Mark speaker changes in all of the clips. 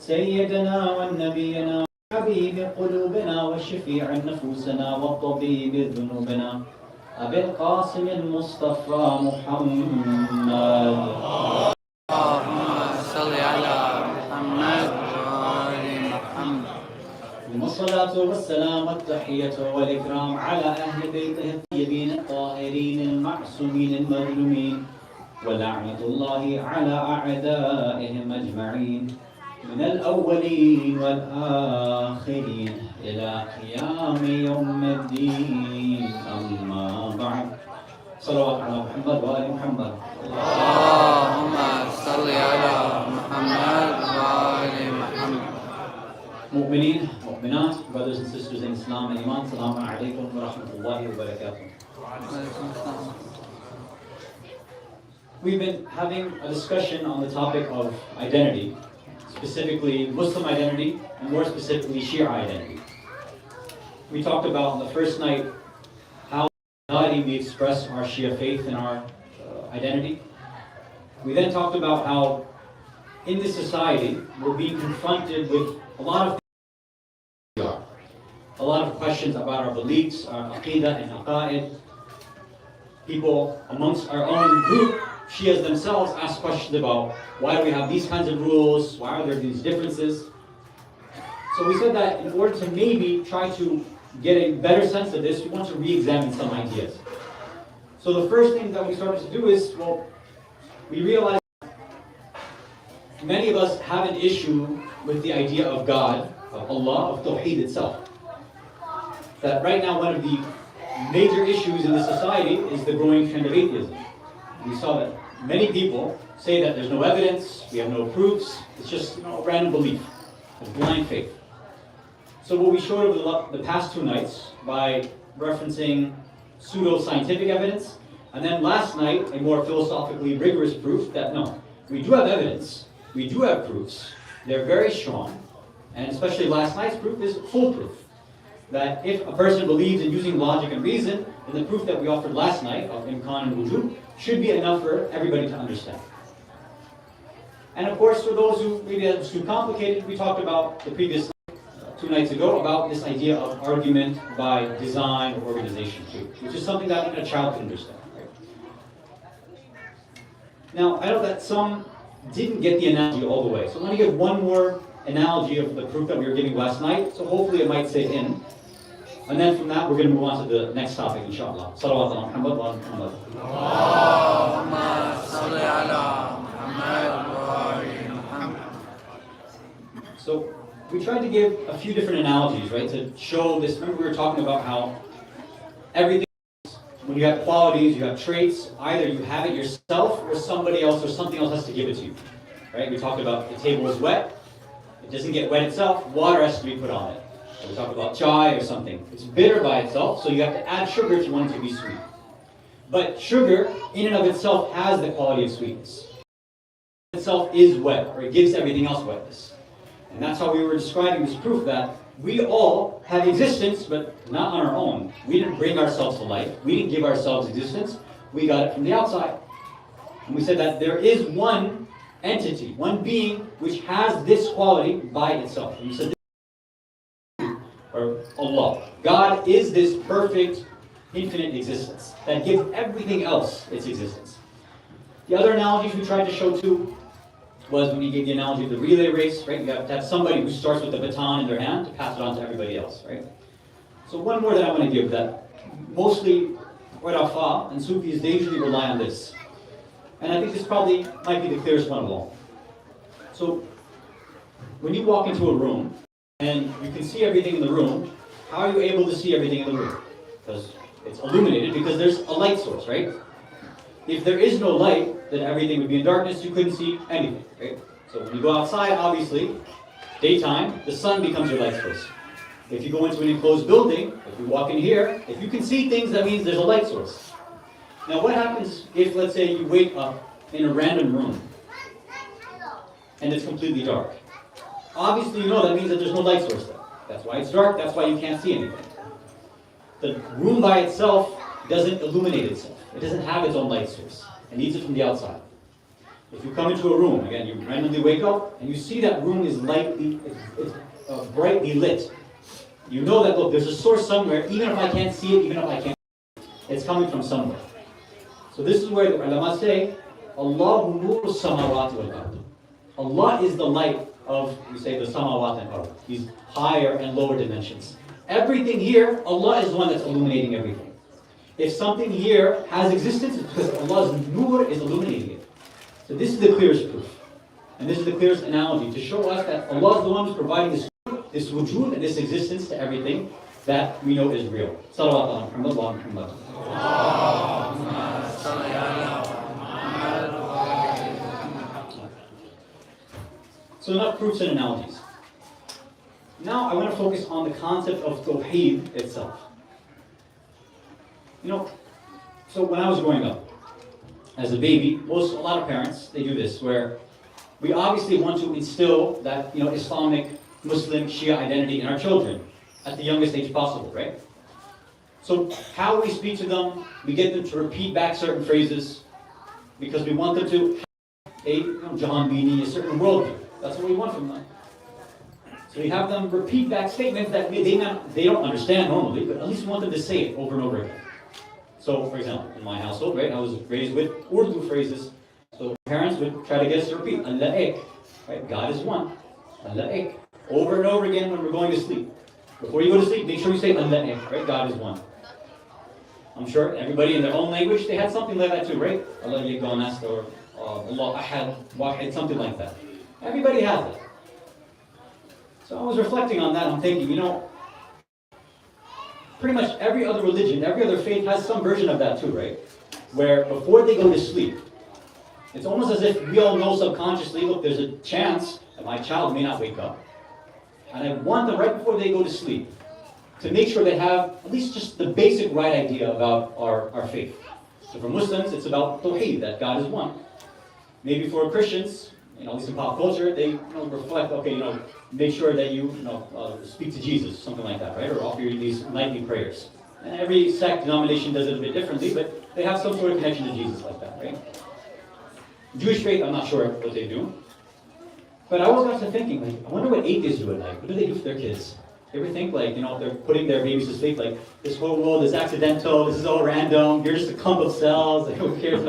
Speaker 1: سيدنا ونبينا حبيب قلوبنا وشفيع نفوسنا وطبيب ذنوبنا أبي القاسم المصطفى محمد.
Speaker 2: اللهم صل على محمد وآل محمد.
Speaker 1: ثم الصلاة والسلام والتحية والإكرام على أهل بيته الطيبين الطاهرين المعصومين المظلومين، ولعنة الله على أعدائهم أجمعين من الأولين والآخرين إلى قيام يوم الدين. أما بعد، صلوات على محمد وآل محمد.
Speaker 2: اللهم صل على محمد وآل محمد.
Speaker 1: Mu'mineen, Mu'minat, brothers and sisters in Islam and Iman, Assalamu alaikum wa rahmatullahi wa barakatuh. We've been having a discussion on the topic of identity, specifically Muslim identity, and more specifically Shia identity. We talked about on the first night how we express our Shia faith and our identity. We then talked about how in this society we're being confronted with a lot of questions about our beliefs, our aqidah and aqa'id. People amongst our own group, Shias themselves, ask questions about why do we have these kinds of rules, why are there these differences. So we said that in order to maybe try to get a better sense of this, we want to re-examine some ideas. So the first thing that we started to do is, we realized many of us have an issue with the idea of God, of Allah, of Tawheed itself. That right now one of the major issues in this society is the growing trend of atheism. We saw that many people say that there's no evidence, we have no proofs, it's just random belief, a blind faith. So what we showed over the past two nights by referencing pseudo-scientific evidence, and then last night a more philosophically rigorous proof that no, we do have evidence, we do have proofs, they're very strong, and especially last night's proof is foolproof. That if a person believes in using logic and reason, then the proof that we offered last night of imkan and wujud should be enough for everybody to understand. And of course, for those who maybe that was too complicated, we talked about the previous two nights ago about this idea of argument by design or organization too, which is something that a child can understand. Right? Now, I know that some didn't get the analogy all the way, so I'm going to give one more analogy of the proof that we were giving last night, so hopefully it might sink in. And then from that, we're going to move on to the next topic, inshallah. Salawat ala Muhammad wa ala Muhammad.
Speaker 2: Allahumma salli ala Muhammad wa ali Muhammad.
Speaker 1: So, we tried to give a few different analogies, right, to show this. Remember we were talking about how everything, when you have qualities, you have traits, either you have it yourself or somebody else or something else has to give it to you. Right? We talked about the table is wet. It doesn't get wet itself, water has to be put on it. We talked about chai or something. It's bitter by itself, so you have to add sugar if you want it to be sweet. But sugar, in and of itself, has the quality of sweetness. It itself is wet, or it gives everything else wetness. And that's how we were describing this proof that we all have existence, but not on our own. We didn't bring ourselves to life. We didn't give ourselves existence. We got it from the outside. And we said that there is one entity, one being, which has this quality by itself. And we said or Allah. God is this perfect, infinite existence that gives everything else its existence. The other analogies we tried to show too was when he gave the analogy of the relay race, right? You have to have somebody who starts with the baton in their hand to pass it on to everybody else, right? So one more that I want to give that mostly Urafa and Sufis, they usually rely on this. And I think this probably might be the clearest one of all. So when you walk into a room, and you can see everything in the room, how are you able to see everything in the room? Because it's illuminated, because there's a light source, right? If there is no light, then everything would be in darkness, you couldn't see anything, right? So when you go outside, obviously, daytime, the sun becomes your light source. If you go into an enclosed building, if you walk in here, if you can see things, that means there's a light source. Now what happens if, let's say, you wake up in a random room, and it's completely dark? Obviously, you know that means that there's no light source there. That's why it's dark, that's why you can't see anything. The room by itself doesn't illuminate itself. It doesn't have its own light source. It needs it from the outside. If you come into a room, again, you randomly wake up, and you see that room is brightly lit. You know that, look, there's a source somewhere, even if I can't see it, even if I can't, it's coming from somewhere. So this is where the ulama say, Allahu nuru samawati wal ard. Allah is the light of, we say, the samawat and ard. These higher and lower dimensions. Everything here, Allah is the one that's illuminating everything. If something here has existence, it's because Allah's nur is illuminating it. So this is the clearest proof. And this is the clearest analogy to show us that Allah is the one who's providing this wujud and this existence to everything that we know is real. Salawat ala Muhammad wa Muhammad. So enough proofs and analogies. Now I want to focus on the concept of Tawheed itself. So when I was growing up, as a baby, a lot of parents, they do this, where we obviously want to instill that, Islamic, Muslim, Shia identity in our children at the youngest age possible, right? So how we speak to them, we get them to repeat back certain phrases, because we want them to have a Jahan Bini, a certain worldview. That's what we want from them. So we have them repeat back statements that they don't understand normally, but at least we want them to say it over and over again. So, for example, in my household, right, I was raised with Urdu phrases. So parents would try to get us to repeat, Allah ek, right? God is one. Allah ek. Over and over again when we're going to sleep. Before you go to sleep, make sure you say Allah ek, right? God is one. I'm sure everybody in their own language, they had something like that too, right? Allah yaghanast or Allah ahad, wahid, something like that. Everybody has it. So I was reflecting on that. I'm thinking, pretty much every other religion, every other faith has some version of that too, right? Where before they go to sleep, it's almost as if we all know subconsciously, look, there's a chance that my child may not wake up. And I want them right before they go to sleep to make sure they have at least just the basic right idea about our faith. So for Muslims, it's about Tawheed, that God is one. Maybe for Christians, at least in pop culture, they reflect, make sure that you speak to Jesus, something like that, right? Or offer these nightly prayers. And every sect, denomination does it a bit differently, but they have some sort of connection to Jesus like that, right? Jewish faith, I'm not sure what they do. But I always got to thinking, I wonder what atheists do at night. What do they do for their kids? You ever think, if they're putting their babies to sleep, this whole world is accidental, this is all random, you're just a clump of cells, who cares?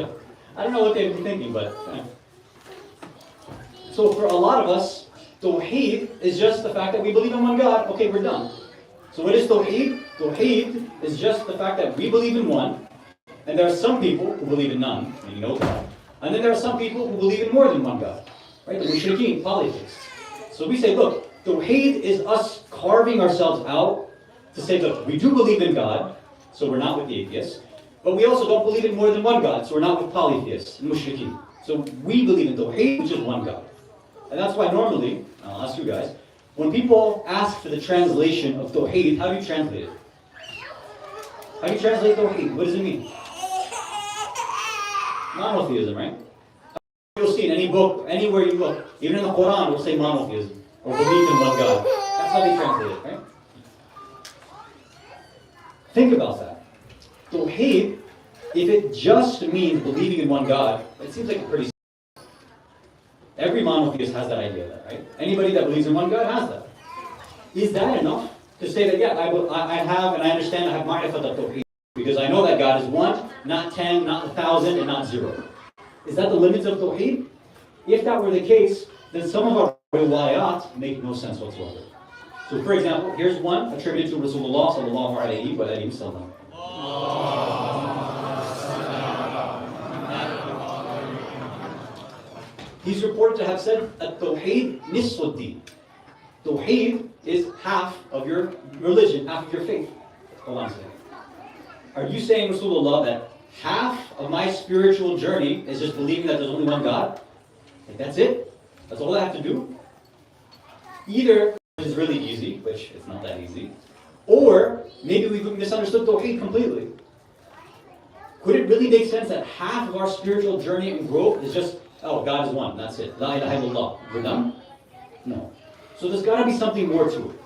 Speaker 1: I don't know what they'd be thinking, but... So for a lot of us, Tawheed is just the fact that we believe in one God. Okay, we're done. So what is Tawheed? Tawheed is just the fact that we believe in one, and there are some people who believe in none, meaning no God. And then there are some people who believe in more than one God. Right? The mushrikeen, polytheists. So we say, look, Tawheed is us carving ourselves out to say, look, we do believe in God, so we're not with the atheists, but we also don't believe in more than one God, so we're not with polytheists and mushrikeen. So we believe in Tawheed, which is one God. And that's why normally, I'll ask you guys, when people ask for the translation of Tawheed, how do you translate it? How do you translate Tawheed? What does it mean? Monotheism, right? You'll see in any book, anywhere you look, even in the Quran, it will say monotheism, or believe in one God. That's how they translate it, right? Think about that. Tawheed, if it just means believing in one God, it seems like a pretty... Every monotheist has that idea, right? Anybody that believes in one God has that. Is that enough to say that, yeah, I have and I understand, I have ma'rifat al-tawheed, because I know that God is one, not 10, not 1,000, and not 0. Is that the limits of Tawheed? If that were the case, then some of our riwayat make no sense whatsoever. So for example, here's one attributed to Rasulullah sallallahu alayhi wa sallam. He's reported to have said, At-Tawheed nisfuddin. Tawheed is half of your religion, half of your faith. Hold on a second. Are you saying, Rasulullah, that half of my spiritual journey is just believing that there's only one God? Like, that's it? That's all I have to do? Either it's really easy, which it's not that easy, or maybe we've misunderstood Tawheed completely. Could it really make sense that half of our spiritual journey and growth is just, oh, God is one, that's it. La ilaha illallah. We're done? No. So there's got to be something more to it.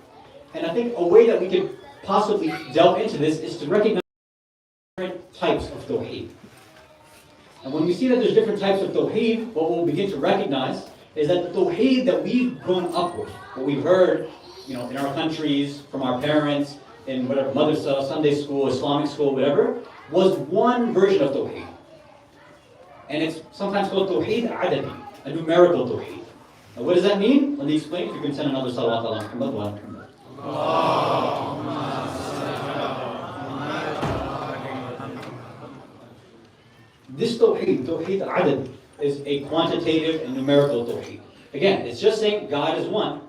Speaker 1: And I think a way that we could possibly delve into this is to recognize different types of Tawheed. And when we see that there's different types of tawheed, what we'll begin to recognize is that the tawheed that we've grown up with, what we've heard, in our countries, from our parents, in whatever, madrasa, Sunday school, Islamic school, whatever, was one version of tawheed. And it's sometimes called tawheed adadi, a numerical tawheed. Now what does that mean? Let me explain. If you can send another salawat ala Muhammad wa ala Muhammad. This tawheed adadi, is a quantitative and numerical tawheed. Again, it's just saying God is one,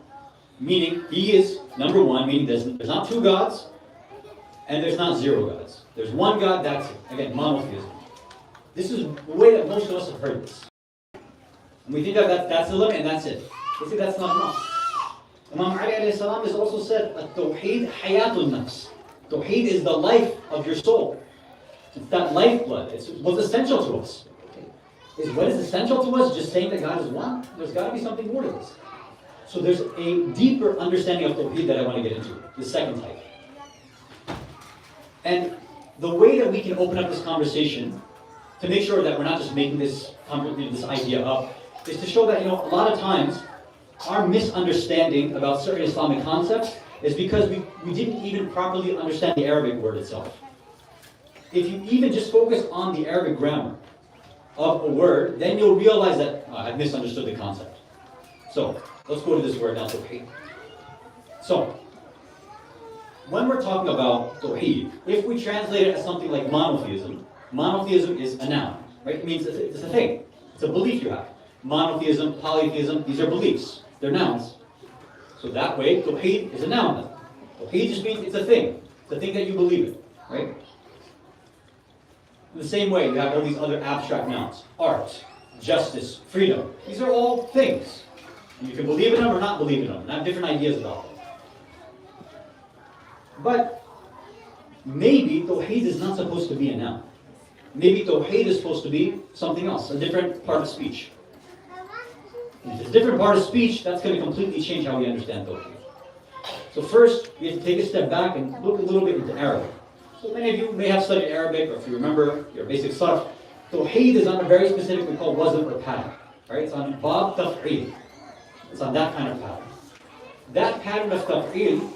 Speaker 1: meaning He is number one, meaning there's not two gods, and there's not zero gods. There's one God, that's it. Again, monotheism. This is the way that most of us have heard this. And we think that that's the limit and that's it. You see, that's not enough. Imam Ali alayhi salam has also said, At-Tawheed hayatul nafs. Tawheed is the life of your soul. It's that lifeblood. It's what's essential to us. What is essential to us? Just saying that God is one? There's got to be something more to this. So there's a deeper understanding of Tawheed that I want to get into. The second type. And the way that we can open up this conversation to make sure that we're not just making this idea up is to show that, a lot of times our misunderstanding about certain Islamic concepts is because we didn't even properly understand the Arabic word itself. If you even just focus on the Arabic grammar of a word, then you'll realize that I've misunderstood the concept. So, let's go to this word now, Tawheed. So, when we're talking about Tawheed, if we translate it as something like monotheism is a noun, right? It means it's a thing. It's a belief you have. Monotheism, polytheism, these are beliefs. They're nouns. So that way, Tawheed is a noun then. Tawheed just means it's a thing. It's a thing that you believe in, right? In the same way, you have all these other abstract nouns. Art, justice, freedom. These are all things. And you can believe in them or not believe in them. And have different ideas about them. But maybe Tawheed is not supposed to be a noun. Maybe Tawheed is supposed to be something else, a different part of speech. And if it's a different part of speech, that's going to completely change how we understand Tawheed. So first, we have to take a step back and look a little bit into Arabic. So many of you may have studied Arabic, or if you remember your basic sarf, Tawheed is on a very specifically called wazn or pattern. Right? It's on bab taf'il. It's on that kind of pattern. That pattern of taf'il,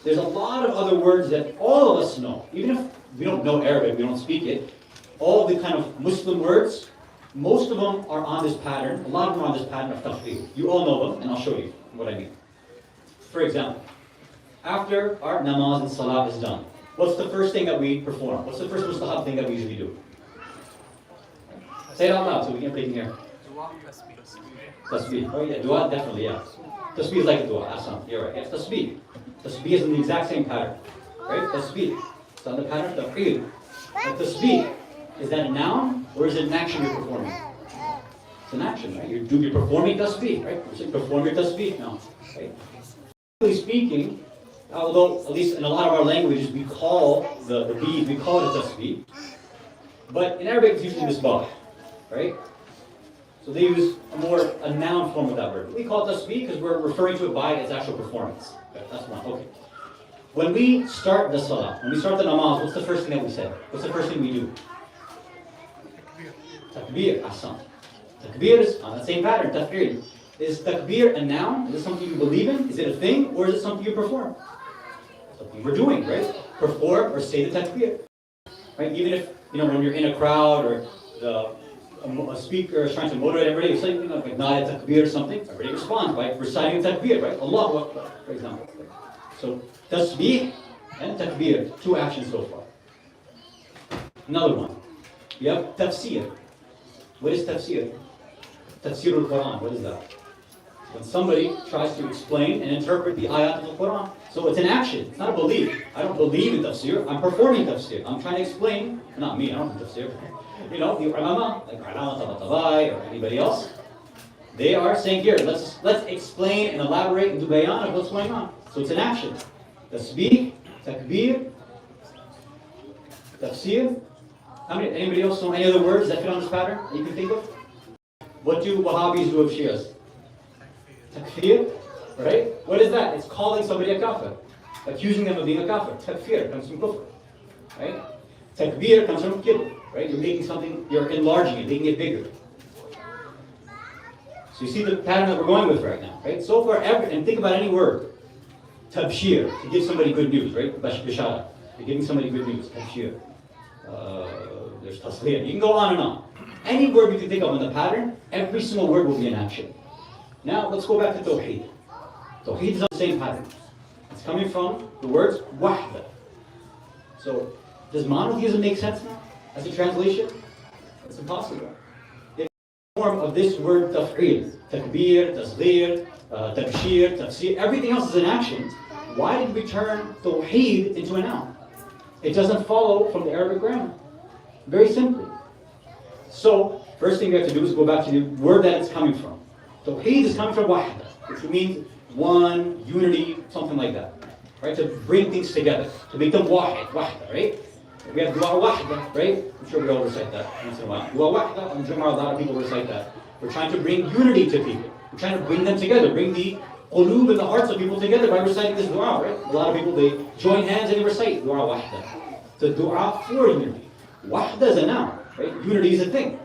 Speaker 1: there's a lot of other words that all of us know. Even if we don't know Arabic, we don't speak it, all the kind of Muslim words, most of them are on this pattern. A lot of them are on this pattern of taf'il. You all know them, and I'll show you what I mean. For example, after our namaz and salah is done, what's the first thing that we perform? What's the first mustahab thing that we usually do? Say it out loud so we can everybody can hear. Tasbih. Oh yeah, dua definitely, yeah. Tasbih is like a dua, Asam. You're right. Yes, tasbih. Tasbih is in the exact same pattern. Right? Tasbih. It's on the pattern of taf'il. But tasbih, is that a noun or is it an action you're performing? It's an action, right? You're performing tasbih, right? You should perform your tasbih now. Right? Generally speaking, although at least in a lot of our languages we call the bead, we call it a tasbih. But in Arabic it's usually misbah, right? So they use a noun form of that word. We call it tasbih because we're referring to it by its actual performance. Okay, that's one. Okay. When we start the salah, when we start the namaz, what's the first thing that we say? What's the first thing we do? Takbir. Ahsan. Takbir is on the same pattern. Takbir. Is takbir a noun? Is it something you believe in? Is it a thing? Or is it something you perform? Something we're doing, right? Perform or say the takbir. Right? Even if, when you're in a crowd or a speaker is trying to motivate everybody, you say, like na'at takbir or something, everybody responds by reciting takbir, right? Allahu Akbar, for example. So, tasbih and takbir, two actions so far. Another one. We have tafsir. What is tafsir? Tafsir al-Quran, what is that? When somebody tries to explain and interpret the ayat of the Quran. So it's an action, it's not a belief. I don't believe in tafsir, I'm performing tafsir. I'm trying to explain, not me, I don't do tafsir. The ulama, like Ulama Tabatabai or anybody else, they are saying here, let's explain and elaborate and do bayan of what's going on. So it's an action. Tasbih, takbir, tafsir. Anybody else know any other words that fit on this pattern that you can think of? What do Wahhabis do of Shias? Takfir, right? What is that? It's calling somebody a kafir. Accusing them of being a kafir. Takfir comes from kufr, right? Takbir comes from kibr, right? You're making something, you're enlarging it, making it bigger. So you see the pattern that we're going with right now, right? So far, and think about any word. Tabshir, to give somebody good news, right? Bishara, you're giving somebody good news. Tabshir. There's tasghir. You can go on and on. Any word you can think of in the pattern, every single word will be an action. Now, let's go back to Tawheed. Tawheed is on the same pattern. It's coming from the words wahda. So, does monotheism make sense now as a translation? It's impossible. It's the form of this word taf'il. Takbir, tasghir, tabshir, tafsir. Everything else is an action. Why did we turn Tawheed into a noun? It doesn't follow from the Arabic grammar. Very simply. So, first thing we have to do is go back to the word that it's coming from. Tawheed is coming from wahda, which means one, unity, something like that. Right? To bring things together, to make them wahid, wahda, right? We have dua wahda, right? I'm sure we all recite that once in a while. Dua wahda, on Jum'ah, a lot of people recite that. We're trying to bring unity to people. We're trying to bring them together, bring the qulub and the hearts of people together by reciting this dua, right? A lot of people, they join hands and they recite dua wahda. The dua for unity. Wahda is a noun, right? Unity is a thing.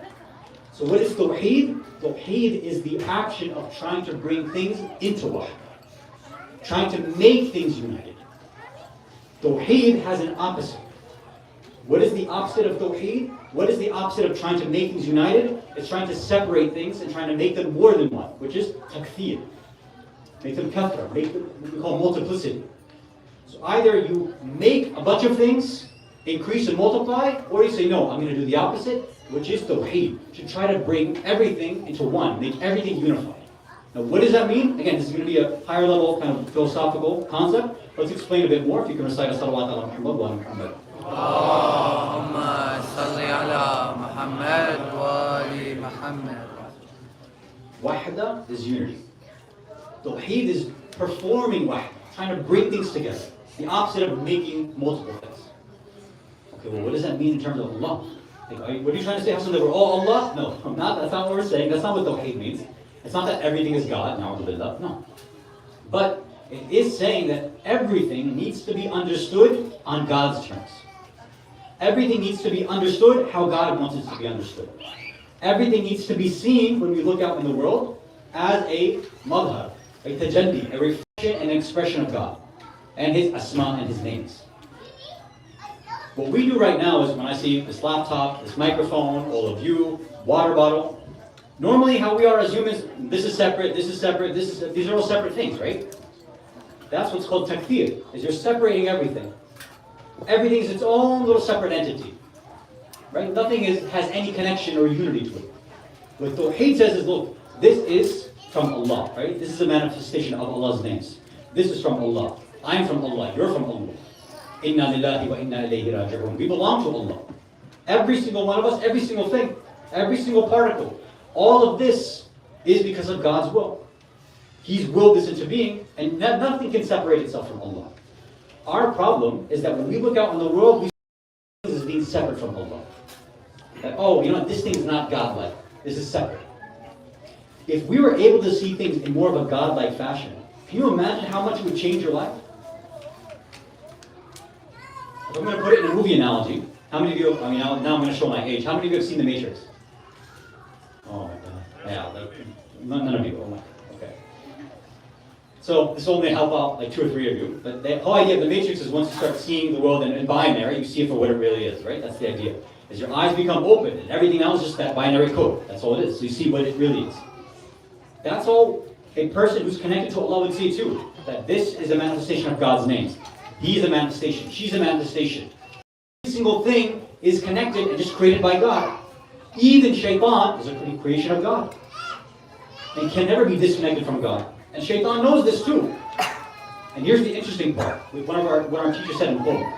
Speaker 1: So what is Tawheed? Tawheed is the action of trying to bring things into wahda. Trying to make things united. Tawheed has an opposite. What is the opposite of Tawheed? What is the opposite of trying to make things united? It's trying to separate things and trying to make them more than one, which is takthir. Make them kathra, make them what we call multiplicity. So either you make a bunch of things, increase and multiply, or you say, no, I'm going to do the opposite, which is Tawheed, to try to bring everything into one, make everything unified. Now, what does that mean? Again, this is going to be a higher level kind of philosophical concept. Let's explain a bit more. If you can recite a salawat ala Muhammad wa ala Muhammad.
Speaker 2: Allahumma salli ala Muhammad wa ali Muhammad.
Speaker 1: Wahda is unity. Tawheed is performing wahda, trying to bring things together. The opposite of making multiple things. Okay, well, what does that mean in terms of Allah? Like, what are you trying to say, Hassan, that we're all Allah? No, I'm not. That's not what we're saying. That's not what Tawheed means. It's not that everything is God. No. But it is saying that everything needs to be understood on God's terms. Everything needs to be understood how God wants it to be understood. Everything needs to be seen when we look out in the world as a madhar, a tajalli, a reflection and an expression of God and His asma and His names. What we do right now is when I see this laptop, this microphone, all of you, water bottle, normally how we are as humans, this is separate, these are all separate things, right? That's what's called takfir, is you're separating everything. Everything is its own little separate entity. Right? Nothing has any connection or unity to it. What Tawheed says is, look, this is from Allah, right? This is a manifestation of Allah's names. This is from Allah. I'm from Allah. You're from Allah. Inna lillahi wa inna ilayhi raji'un. We belong to Allah. Every single one of us, every single thing, every single particle, all of this is because of God's will. He's willed this into being, and nothing can separate itself from Allah. Our problem is that when we look out in the world, we see things as being separate from Allah. That, oh, you know what, this thing is not God-like. This is separate. If we were able to see things in more of a God-like fashion, can you imagine how much it would change your life? If I'm going to put it in a movie analogy, how many of you, now I'm going to show my age, how many of you have seen The Matrix? Oh my God. Yeah, like, none of you. Oh my, okay. So this will only help out like 2 or 3 of you. But the whole idea of The Matrix is once you start seeing the world in binary, you see it for what it really is, right? That's the idea. As your eyes become open, and everything else is just that binary code. That's all it is. So you see what it really is. That's all a person who's connected to Allah would see too. That this is a manifestation of God's names. He is a manifestation. She's a manifestation. Every single thing is connected and just created by God. Even shaitan is a creation of God. And can never be disconnected from God. And shaitan knows this too. And here's the interesting part. What our teacher said in Qur'an.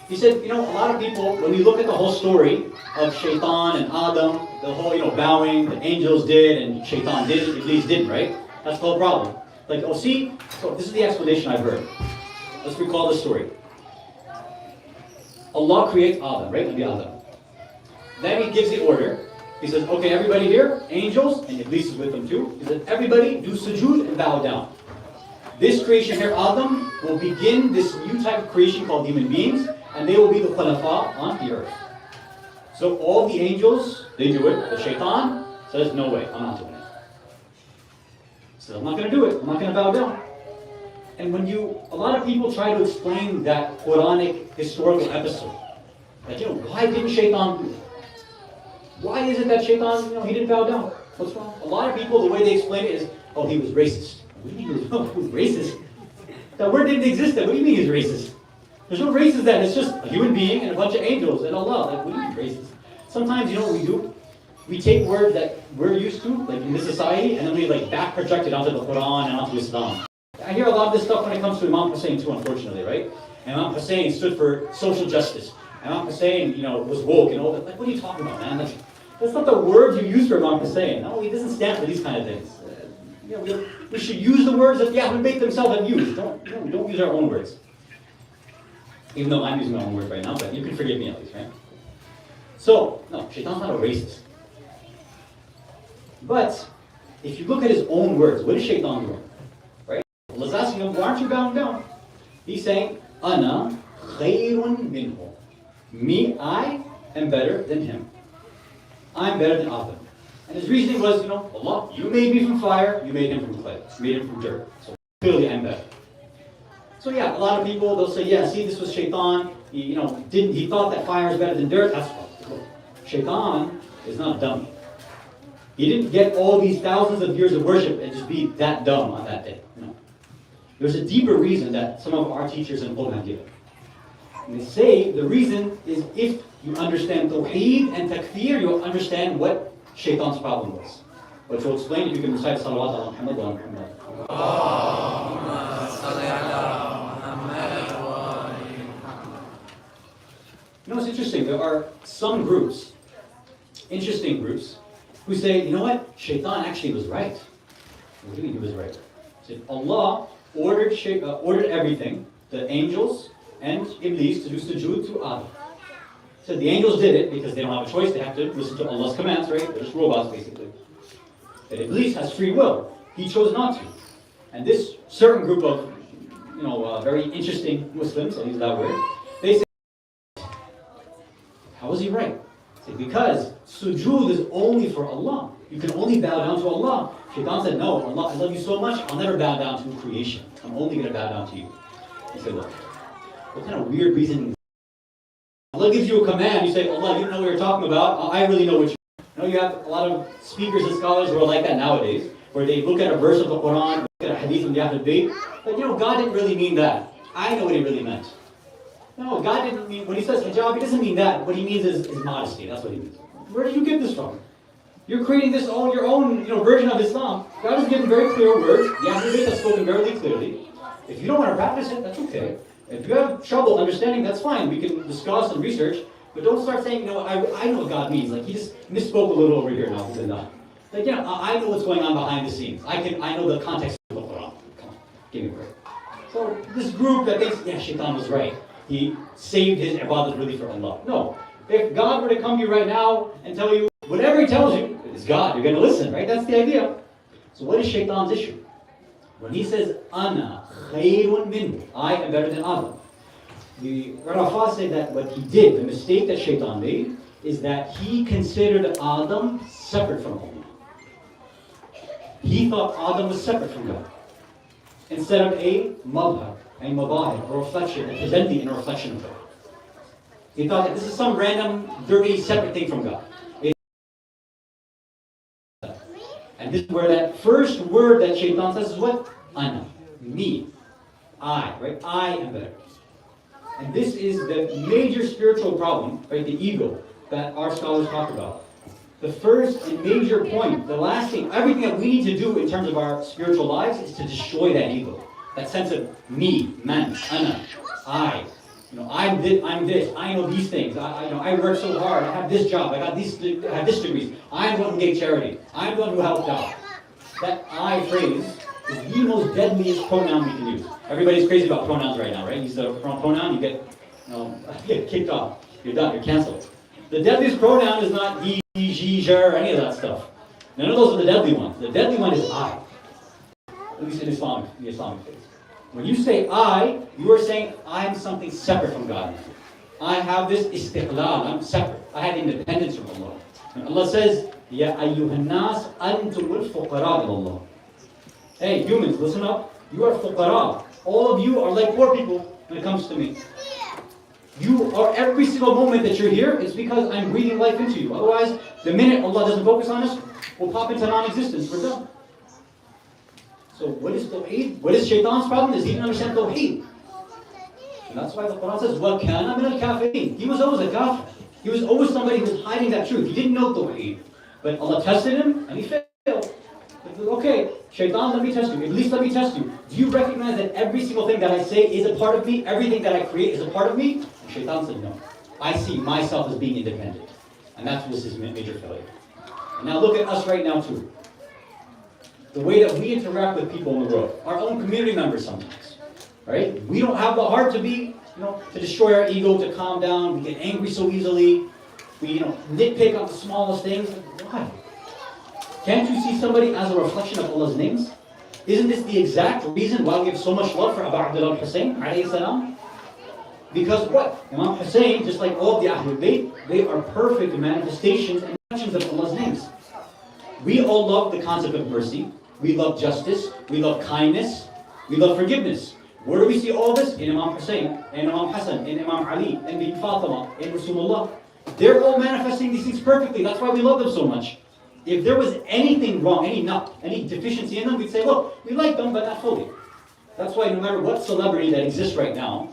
Speaker 1: He said, you know, a lot of people, when we look at the whole story of shaitan and Adam, the whole, bowing, the angels did and shaitan didn't, Iblis didn't, right? That's the whole problem. Like, oh, see? So this is the explanation I've heard. Let's recall the story. Allah creates Adam, right? Nabi Adam. Then He gives the order. He says, okay, everybody here, angels, and Iblis is with them too. He says, everybody do sujood and bow down. This creation here, Adam, will begin this new type of creation called human beings, and they will be the khulafa on the earth. So all the angels, they do it. The shaitan says, no way, I'm not doing it. So I'm not going to do it. I'm not going to bow down. And a lot of people try to explain that Quranic historical episode. Like, why didn't shaitan do it? Why is it that shaitan, he didn't bow down? What's wrong? A lot of people, the way they explain it is, oh, he was racist. What do you mean he was racist? That word didn't exist then. What do you mean he's racist? There's no racist then. It's just a human being and a bunch of angels and Allah. Like, what do you mean racist? Sometimes, you know what we do? We take words that we're used to, like in this society, and then we back project it onto the Quran and onto Islam. I hear a lot of this stuff when it comes to Imam Hussein too, unfortunately, right? And Imam Hussein stood for social justice. Imam Hussein, was woke and all that. Like, what are you talking about, man? Like, that's not the words you use for Imam Hussein. No, he doesn't stand for these kind of things. We should use the words that the Ahlul Bayt themselves have used. Don't use our own words. Even though I'm using my own words right now, but you can forgive me at least, right? So, no, Shaitan's not a racist. But, if you look at his own words, what is Shaitan doing? Right? Allah's asking him, why aren't you bowing down? He's saying, Ana khayrun minhu. Me, I am better than him. I'm better than Adam. And his reasoning was, Allah, you made me from fire, you made him from clay, you made him from dirt. So clearly I'm better. So yeah, a lot of people, they'll say, yeah, see, this was Shaitan. He thought that fire is better than dirt. That's fine. Shaitan is not dumb. He didn't get all these thousands of years of worship and just be that dumb on that day. No. There's a deeper reason that some of our teachers in Qur'an give. And they say the reason is if you understand Tawheed and Takfir, you'll understand what Shaitan's problem was. But to explain it, you can recite Salawat ala Muhammad wa Muhammad. It's interesting. There are some groups, interesting groups, who say, you know what? Shaitan actually was right. What do you mean he was right? He said, Allah ordered everything, the angels and Iblis, to do sujood to Adam. So the angels did it because they don't have a choice. They have to listen to Allah's commands, right? They're just robots, basically. But Iblis has free will. He chose not to. And this certain group of, very interesting Muslims, I'll use that word, they say, how was he right? They say, because sujood is only for Allah. You can only bow down to Allah. Shaitan said, no, Allah, I love you so much, I'll never bow down to creation. I'm only going to bow down to you. He said, look, what kind of weird reasoning? Allah gives you a command, you say, Allah, you don't know what you're talking about, I really know what you have a lot of speakers and scholars who are like that nowadays, where they look at a verse of the Quran, look at a hadith from the Ahlul Bayt, but God didn't really mean that. I know what he really meant. No, God didn't mean, when he says hijab, he doesn't mean that. What he means is modesty, that's what he means. Where did you get this from? You're creating your own version of Islam. God has given very clear words. The Ahlul Bayt have spoken very clearly. If you don't want to practice it, that's okay. If you have trouble understanding, that's fine. We can discuss and research. But don't start saying, I know what God means. Like, he just misspoke a little over here now. He said that. Like, I know what's going on behind the scenes. I know the context of the Quran. Come on, give me a break. So, this group that thinks, yeah, Shaitan was right. He saved his ibadah really for Allah. No. If God were to come to you right now and tell you, whatever he tells you, it's God. You're going to listen, right? That's the idea. So what is Shaitan's issue? When he says, Ana khayrun minhu, I am better than Adam. The Rafah said that what he did, the mistake that Shaitan made, is that he considered Adam separate from Allah. He thought Adam was separate from God. Instead of a mabhar, a mabahir, a reflection, a presenting and a reflection of God. He thought that this is some random, dirty, separate thing from God. And this is where that first word that Shaitan says is what? Ana, me, I, right? I am better. And this is the major spiritual problem, right? The ego that our scholars talk about. The first and major point, the last thing, everything that we need to do in terms of our spiritual lives is to destroy that ego. That sense of me, man, ana, I. I'm this, I know these things, I work so hard, I have this job, I have this degrees, I'm the one who gave charity, I'm the one who helped out. That I phrase is the most deadliest pronoun we can use. Everybody's crazy about pronouns right now, right? Use the wrong pronoun, you get kicked off. You're done, you're canceled. The deadliest pronoun is not he, she, or any of that stuff. None of those are the deadly ones. The deadly one is I. At least in the Islamic faith. When you say I, you are saying I'm something separate from God. I have this istiqlal, I'm separate. I have independence from Allah. And Allah says, Ya ayyuhan nas antumul fuqara ilallah. Hey, humans, listen up. You are fuqara. All of you are like poor people when it comes to me. You are, every single moment that you're here, it's because I'm breathing life into you. Otherwise, the minute Allah doesn't focus on us, we'll pop into non-existence. We're done. So what is Tawheed? What is Shaitan's problem? Is he didn't understand Tawheed. And that's why the Quran says, وَكَانَ مِنَ الْكَافِرِينَ. He was always a kafir. He was always somebody who was hiding that truth. He didn't know Tawheed. But Allah tested him, and he failed. He said, okay, Shaitan, let me test you. Iblis, let me test you. Do you recognize that every single thing that I say is a part of me? Everything that I create is a part of me? And Shaitan said, no. I see myself as being independent. And that was his major failure. And now look at us right now, too. The way that we interact with people in the world. Our own community members sometimes. Right? We don't have the heart to be, to destroy our ego, to calm down. We get angry so easily. We, nitpick on the smallest things. Why? Can't you see somebody as a reflection of Allah's names? Isn't this the exact reason why we have so much love for Abu Abdullah al-Hussein, alayhi salam? Because what? Imam Hussein, just like all of the Ahlul Bayt, they are perfect manifestations and reflections of Allah's names. We all love the concept of mercy. We love justice. We love kindness. We love forgiveness. Where do we see all this? In Imam Hussein, in Imam Hassan, in Imam Ali, in Bibi Fatima, in Rasulullah. They're all manifesting these things perfectly. That's why we love them so much. If there was anything wrong, any deficiency in them, we'd say, look, we like them, but not fully. That's why no matter what celebrity that exists right now,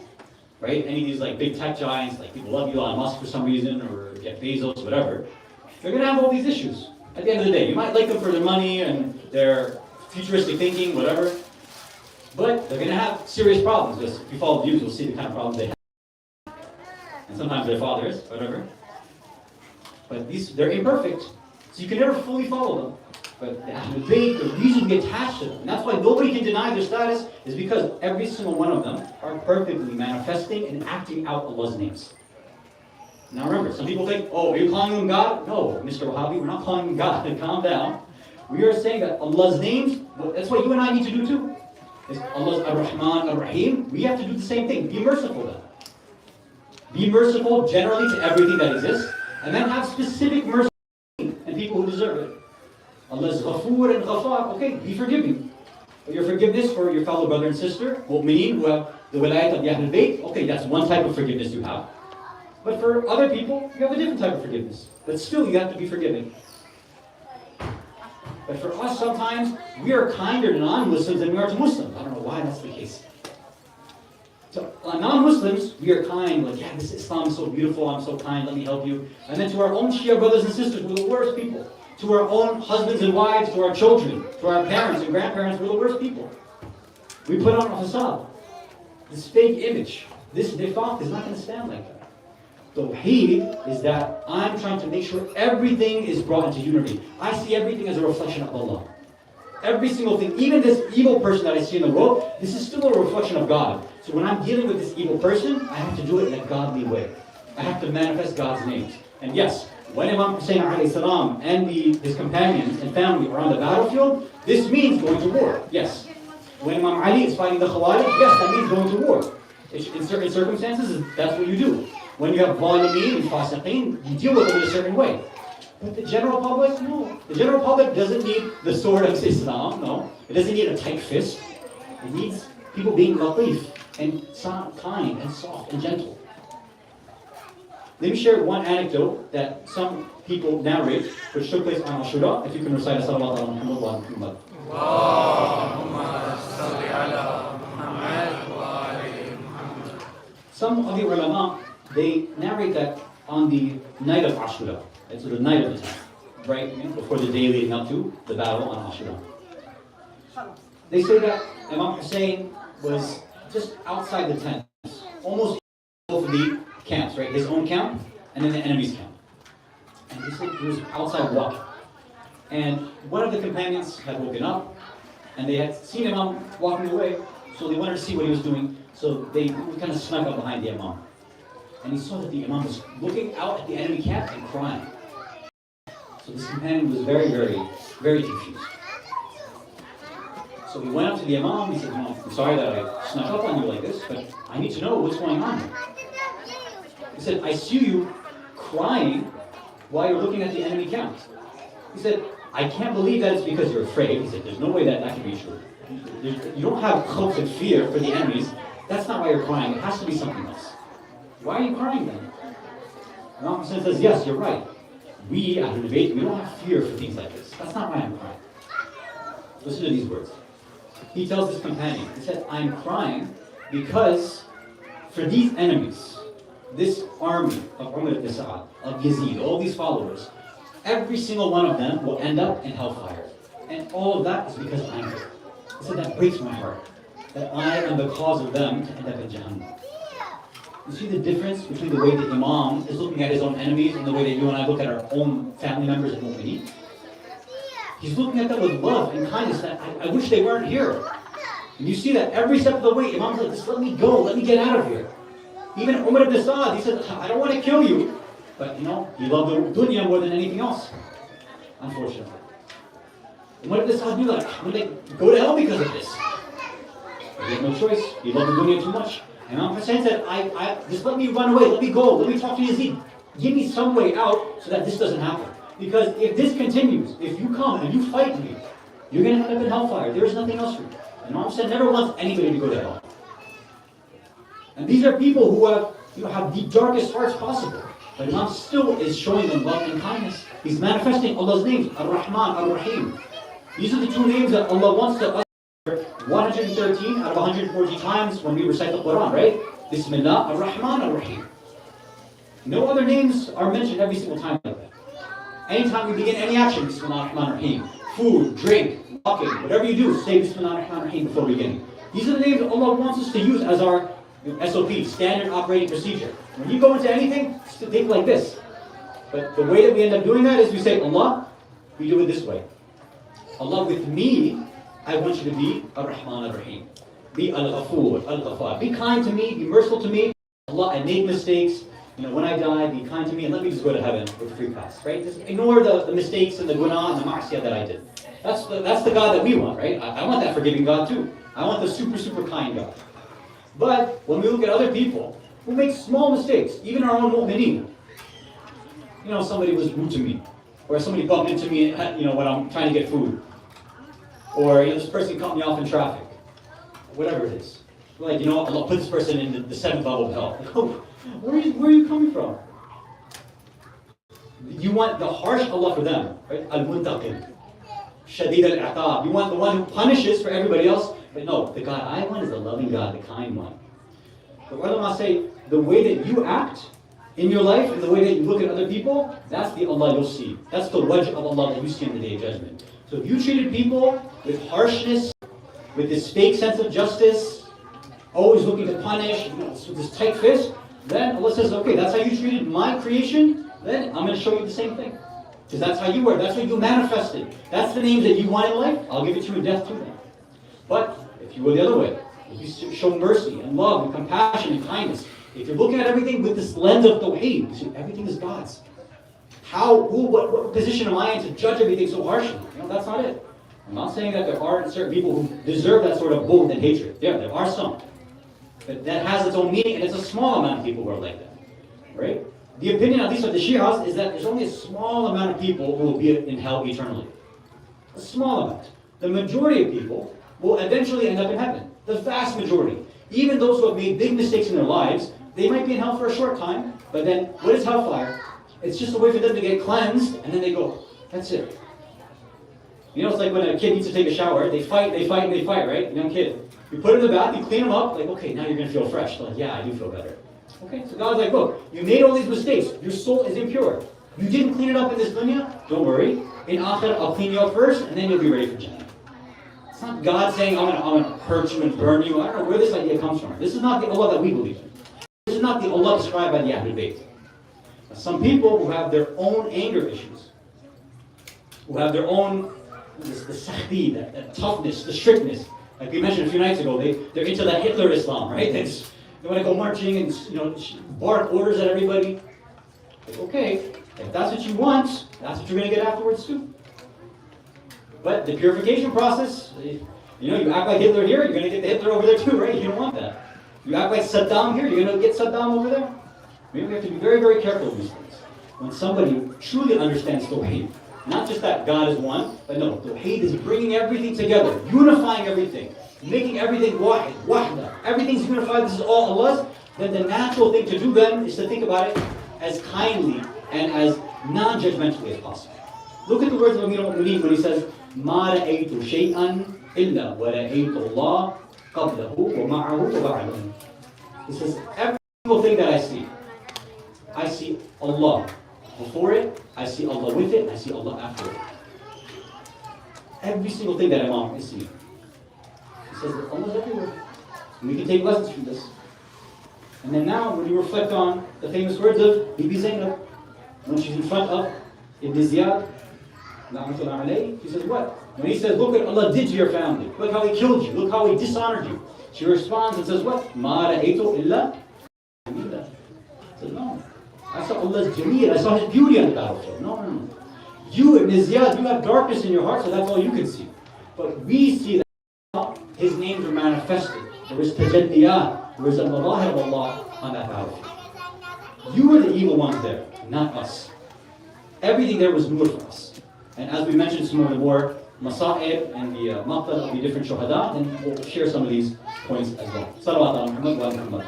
Speaker 1: right, any of these like big tech giants, like people love Elon Musk for some reason, or Jeff Bezos, whatever, they're going to have all these issues. At the end of the day, you might like them for their money and their futuristic thinking, whatever, but they're going to have serious problems. Because if you follow the news, you'll see the kind of problems they have. And sometimes their fathers, whatever. But they're imperfect. So you can never fully follow them. But the Ahlul Bayt, the reason we attach to them, and that's why nobody can deny their status, is because every single one of them are perfectly manifesting and acting out Allah's names. Now remember, some people think, oh, are you calling them God? No, Mr. Wahhabi, we're not calling them God. Calm down. We are saying that Allah's names, that's what you and I need to do too. Is Allah's Ar-Rahman, Ar-Rahim. We have to do the same thing. Be merciful then. Be merciful generally to everything that exists, and then have specific mercy and people who deserve it. Allah's Ghafoor and Ghafar, okay, be forgiving. But your forgiveness for your fellow brother and sister, mu'mineen who have the wilayat of the Ahlul Bayt, okay, that's one type of forgiveness you have. But for other people, you have a different type of forgiveness. But still, you have to be forgiving. But for us, sometimes, we are kinder to non-Muslims than we are to Muslims. I don't know why that's the case. To non-Muslims, we are kind, like, yeah, this Islam is so beautiful, I'm so kind, let me help you. And then to our own Shia brothers and sisters, we're the worst people. To our own husbands and wives, to our children, to our parents and grandparents, we're the worst people. We put on a facade, this fake image. This nifaq is not going to stand like that. Tawheed is that I'm trying to make sure everything is brought into unity. I see everything as a reflection of Allah. Every single thing, even this evil person that I see in the world, this is still a reflection of God. So when I'm dealing with this evil person, I have to do it in a godly way. I have to manifest God's names. And yes, when Imam Hussein alayhi salam and his companions and family are on the battlefield, this means going to war. Yes. When Imam Ali is fighting the Khawarij, yes, that means going to war. In certain circumstances, that's what you do. When you have Zalimeen and Fasiqeen, you deal with them in a certain way. But the general public, no. The general public doesn't need the sword of Islam, no. It doesn't need a tight fist. It needs people being latif and kind and soft and gentle. Let me share one anecdote that some people narrate, which took place on Ashura. If you can recite a salawat ala Muhammad wa Muhammad. Allahumma salli ala Muhammad wa ali Muhammad. Some of the ulama, they narrate that on the night of Ashura, so the night of the 10th, right before the day leading up to the battle on Ashura. They say that Imam Hussein was just outside the tent, almost both of the camps, right? His own camp and then the enemy's camp. And he said he was outside walking. And one of the companions had woken up, and they had seen Imam walking away, so they wanted to see what he was doing. So they kind of snuck up behind the Imam. And he saw that the Imam was looking out at the enemy camp and crying. So this companion was very, very, very confused. So he went up to the Imam, he said, I'm sorry that I snuck up on you like this, but I need to know what's going on here. He said, I see you crying while you're looking at the enemy camp. He said, I can't believe that it's because you're afraid. He said, there's no way that can be true. You don't have hope and fear for the enemies. That's not why you're crying. It has to be something else. Why are you crying then? And Imam Hussein says, yes, you're right. We, Ahlul Bayt, we don't have fear for things like this. That's not why I'm crying. Listen to these words. He tells his companion, he said, I'm crying because for these enemies, this army of Umar ibn Sa'ad, of Yazid, all these followers, every single one of them will end up in hellfire. And all of that is because I'm here. He said, that breaks my heart, that I am the cause of them to end up in Jahannam. You see the difference between the way the Imam is looking at his own enemies and the way that you and I look at our own family members and mu'mineen? He's looking at them with love and kindness that I wish they weren't here. And you see that every step of the way, Imam's like, just let me go, let me get out of here. Even Umar ibn Sa'ad, he said, I don't want to kill you. But he loved the dunya more than anything else. Unfortunately. Umar ibn Sa'ad knew that I'm going to go to hell because of this. But he had no choice. He loved the dunya too much. And Imam Hussein said, just let me run away, let me go, let me talk to Yazid. Give me some way out so that this doesn't happen. Because if this continues, if you come and you fight me, you're going to end up in hellfire. There is nothing else for you. And Imam Hussein never wants anybody to go to hell. And these are people who have the darkest hearts possible. But Imam still is showing them love and kindness. He's manifesting Allah's names, Ar-Rahman, Ar-Rahim. These are the two names that Allah wants to utter 113 out of 140 times when we recite the Quran, right? Bismillah, Ar-Rahman, Ar-Rahim. No other names are mentioned every single time like that. Anytime we begin any action, Bismillah, Ar-Rahman, Ar-Rahim. Food, drink, walking, whatever you do, say Bismillah, Ar-Rahman, Ar-Rahim before beginning. These are the names that Allah wants us to use as our SOP, standard operating procedure. When you go into anything, think like this. But the way that we end up doing that is we say, Allah, we do it this way. Allah, with me, I want you to be Ar-Rahman Ar-Rahim. Be Al-Ghafur, Al-Ghafar. Be kind to me, be merciful to me. Allah, I make mistakes. When I die, be kind to me and let me just go to heaven with a free pass, right? Just ignore the mistakes and the guna and the ma'asiyah that I did. That's the God that we want, right? I want that forgiving God too. I want the super, super kind God. But when we look at other people who make small mistakes, even our own mu'mineen, somebody was rude to me, or somebody bumped into me, when I'm trying to get food, or this person cut me off in traffic, whatever it is. We're like, Allah put this person in the seventh level of hell. Like, oh, where are you coming from? You want the harsh Allah for them, right? Al-Muntaqim, Shadid al-Iqab. You want the one who punishes for everybody else. But no, the God I want is the loving God, the kind one. The ulama say, the way that you act in your life and the way that you look at other people, that's the Allah you'll see. That's the wajh of Allah that you see on the Day of Judgment. So if you treated people with harshness, with this fake sense of justice, always looking to punish, with this tight fist, then Allah says, okay, that's how you treated my creation, then I'm going to show you the same thing. Because that's how you were, that's what you manifested. That's the names that you want in life, I'll give it to you in death too then. But if you go the other way, if you show mercy and love and compassion and kindness, if you're looking at everything with this lens of tawheed, everything is God's. What position am I in to judge everything so harshly? That's not it. I'm not saying that there aren't certain people who deserve that sort of bughd and hatred. Yeah, there are some. But that has its own meaning, and it's a small amount of people who are like that. Right? The opinion, at least of the Shias, is that there's only a small amount of people who will be in hell eternally. A small amount. The majority of people will eventually end up in heaven. The vast majority. Even those who have made big mistakes in their lives, they might be in hell for a short time, but then what is hellfire? It's just a way for them to get cleansed, and then they go, that's it. It's like when a kid needs to take a shower, they fight, right? Young kid. You put him in the bath, you clean him up, like, okay, now you're going to feel fresh. They're like, yeah, I do feel better. Okay, so God's like, look, you made all these mistakes. Your soul is impure. You didn't clean it up in this dunya? Don't worry. In akhir, I'll clean you up first, and then you'll be ready for Jannah. It's not God saying, I'm going to hurt you and burn you. I don't know where this idea comes from. This is not the Allah that we believe in. This is not the Allah described by the Ahlul Bayt. Some people who have their own anger issues, who have their own, the sahdi, that toughness, the strictness. Like we mentioned a few nights ago, they're into that Hitler Islam, right? They want to go marching and bark orders at everybody. Like, okay, if that's what you want, that's what you're going to get afterwards too. But the purification process, you act like Hitler here, you're going to get the Hitler over there too, right? You don't want that. You act like Saddam here, you're going to get Saddam over there. Maybe we have to be very, very careful with these things. When somebody truly understands Tawheed, not just that God is one, but no, Tawheed is bringing everything together, unifying everything, making everything wahid, wahda. Everything's unified, this is all Allah's. Then the natural thing to do then is to think about it as kindly and as non-judgmentally as possible. Look at the words of Amir al-Mu'mineen when he says, مَا رَأَيْتُ شَيْئًا إِلَّا وَرَأَيْتُ اللَّهَ قَبْلَهُ وَمَعَهُ وَبَعْدَهُ. He says, every single thing that I see Allah before it, I see Allah with it, I see Allah after it. Every single thing that Imam is seeing. He says that Allah is everywhere. And we can take lessons from this. And then now, when you reflect on the famous words of Bibi Zainab, when she's in front of Ibn Ziyad, she says what? When he says, look what Allah did to your family, look how He killed you, look how He dishonored you. She responds and says what? مَا رَأَيْتُ إِلَّا جَمِيلًا. She says, no. I saw Allah's jameel, I saw His beauty on the battlefield. No. You, Ibn Ziyad, you have darkness in your heart, so that's all you can see. But we see that His names are manifested. There was tajalliyat, there was a mazahir of Allah on that battlefield. You were the evil ones there, not us. Everything there was nur for us. And as we mentioned some of the more masa'ib and the maqtal of the different shuhada, then we'll share some of these points as well. Salawat ala Muhammad wa ala Muhammad.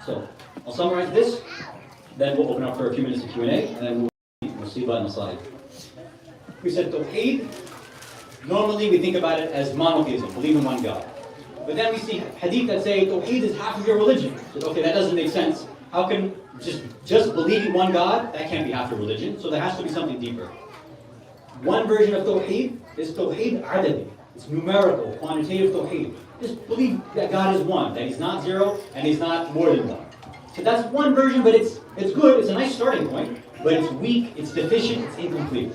Speaker 1: So, I'll summarize this, then we'll open up for a few minutes of Q&A, and then we'll musibah and masa'ib. We said Tawheed, normally we think about it as monotheism, believe in one God. But then we see hadith that say Tawheed is half of your religion. So, okay, that doesn't make sense. How can just believing one God, that can't be half your religion, so there has to be something deeper. One version of Tawheed is Tawheed adadi. It's numerical, quantitative Tawheed. Just believe that God is one, that He's not zero, and He's not more than one. So that's one version, but it's good, it's a nice starting point, but it's weak, it's deficient, it's incomplete.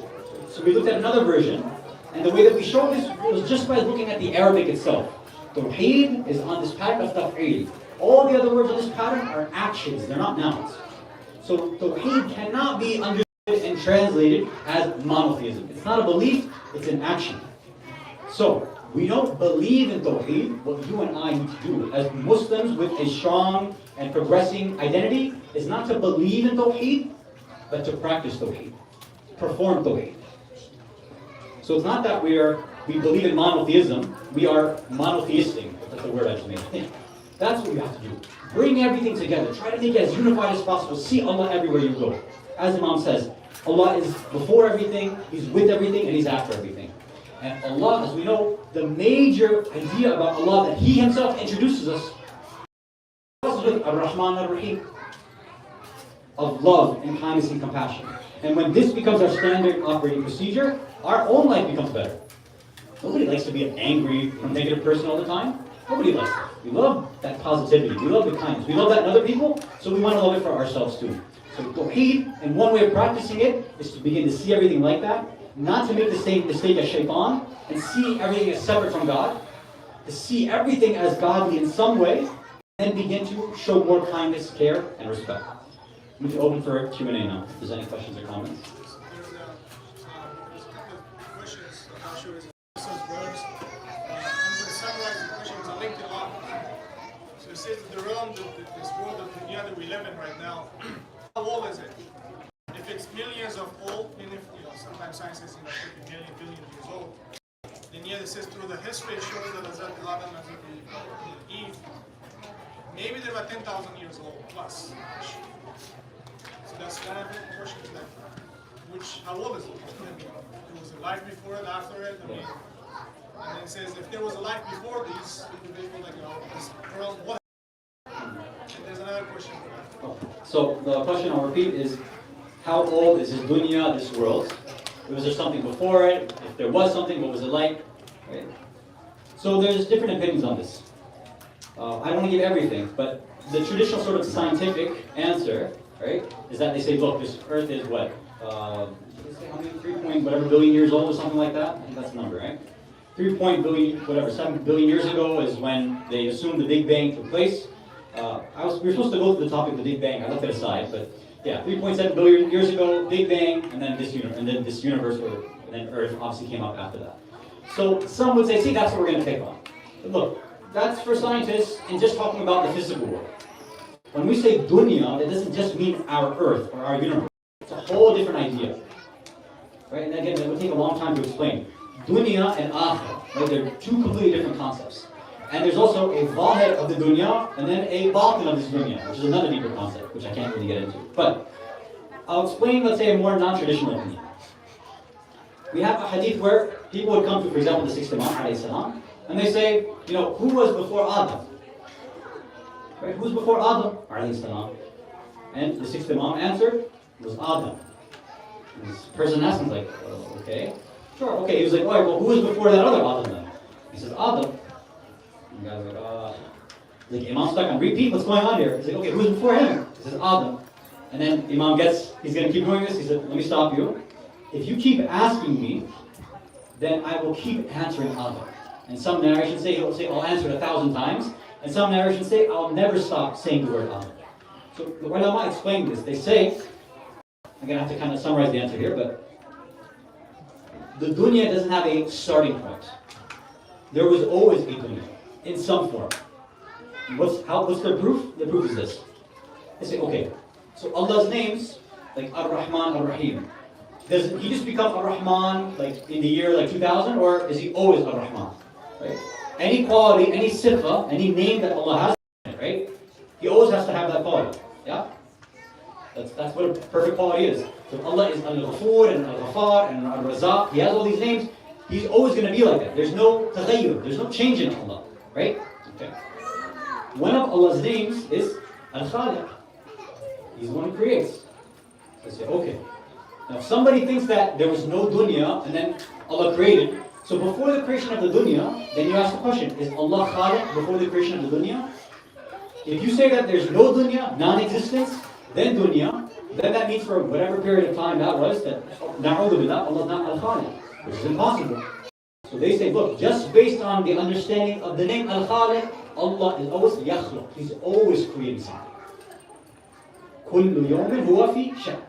Speaker 1: So we looked at another version, and the way that we showed this was just by looking at the Arabic itself. Tawheed is on this pattern of taf'eel. All the other words on this pattern are actions, they're not nouns. So Tawheed cannot be understood and translated as monotheism. It's not a belief, it's an action. So, we don't believe in Tawheed. What you and I need to do as Muslims with a strong and progressing identity is not to believe in Tawheed, but to practice Tawheed. Perform Tawheed. So it's not that we believe in monotheism, we are monotheistic. That's the word I just made. That's what you have to do. Bring everything together. Try to make it as unified as possible. See Allah everywhere you go. As Imam says, Allah is before everything, He's with everything, and He's after everything. And Allah, as we know, the major idea about Allah that He Himself introduces us is with Ar-Rahman Ar-Rahim, of love and kindness and compassion. And when this becomes our standard operating procedure, our own life becomes better. Nobody likes to be an angry, negative person all the time. Nobody likes that. We love that positivity. We love the kindness. We love that in other people, so we want to love it for ourselves too. So Tawheed, and one way of practicing it, is to begin to see everything like that, not to make the same mistake as shaitan, and see everything as separate from God, to see everything as godly in some way, and begin to show more kindness, care, and respect. We can open for Q&A now, if there's any questions or comments.
Speaker 3: The realm, this world of dunya that we live in right now, how old is it? If it's millions of old, and if sometimes science says 50 million, billion years old, then yet it says through the history it shows that Hazrat Adam and Hazrat Eve, maybe they're about 10,000 years old plus. So that's kind of a question to that. How old is it? There was a life before it, after it. I mean, and then it says if there was a life before these individuals, like this world, what? There's another question for that.
Speaker 1: So the question I'll repeat is, how old is this dunya, this world? Was there something before it? If there was something, what was it like? Right? So there's different opinions on this. I don't want to give everything, but the traditional sort of scientific answer, right, is that they say, look, this Earth is what? How many? 3 whatever billion years old or something like that? I think that's the number, right? 3 billion, whatever, 7 billion years ago is when they assumed the Big Bang took place. We were supposed to go to the topic of the Big Bang. I left it aside, but yeah, 3.7 billion years ago, Big Bang, and then this universe, and then Earth obviously came up after that. So some would say, see, that's what we're going to pick on. Look, that's for scientists and just talking about the physical world. When we say dunya, that doesn't just mean our earth or our universe. It's a whole different idea. Right? And again, it will take a long time to explain. Dunya and akhirah, right? They're two completely different concepts. And there's also a zahir of the dunya and then a batin of this dunya, which is another deeper concept, which I can't really get into. But I'll explain, let's say, a more non-traditional opinion. We have a hadith where people would come to, for example, the sixth Imam, alayhi salam, and they say, who was before Adam? Right? Who's before Adam? Alayhi salam. And the sixth Imam answered, it was Adam. And this person asked him, like, okay. Sure, okay. He was like, all right, well, who was before that other Adam then? He says, Adam. And the guy's like, Imam stuck on repeat, what's going on here? He's like, okay, who's before him? He says, Adam. And then Imam he's going to keep doing this. He said, let me stop you. If you keep asking me, then I will keep answering Adam. And some narrations say, he'll say, I'll answer it 1,000 times. And some narrations say, I'll never stop saying the word Adam. So the ulama explain this. They say, I'm going to have to kind of summarize the answer here, but the dunya doesn't have a starting point. There was always a dunya, in some form. What's the proof? The proof is this. They say, okay, so Allah's names, like Ar-Rahman, Ar-Rahim, does he just become Ar-Rahman like in the year like 2000, or is he always Ar-Rahman? Right? Any quality, any sifa, any name that Allah has, right? He always has to have that quality. Yeah? That's what a perfect quality is. So Allah is Al-Ghafur and Al-Ghafar and Al-Razaq. He has all these names. He's always going to be like that. There's no taghayyur. There's no change in Allah. Right? Okay. One of Allah's names is Al-Khaliq. He's the one who creates. So say, okay. Now if somebody thinks that there was no dunya and then Allah created, so before the creation of the dunya, then you ask the question, is Allah Khaliq before the creation of the dunya? If you say that there's no dunya, non-existence, then dunya, then that means for whatever period of time that was, that na'udhu billah, Allah's not Al-Khaliq, which is impossible. So they say, look, just based on the understanding of the name Al-Khaliq, Allah is always yakhluq. He's always creating something. Kullu yawmin huwa fi sha'n.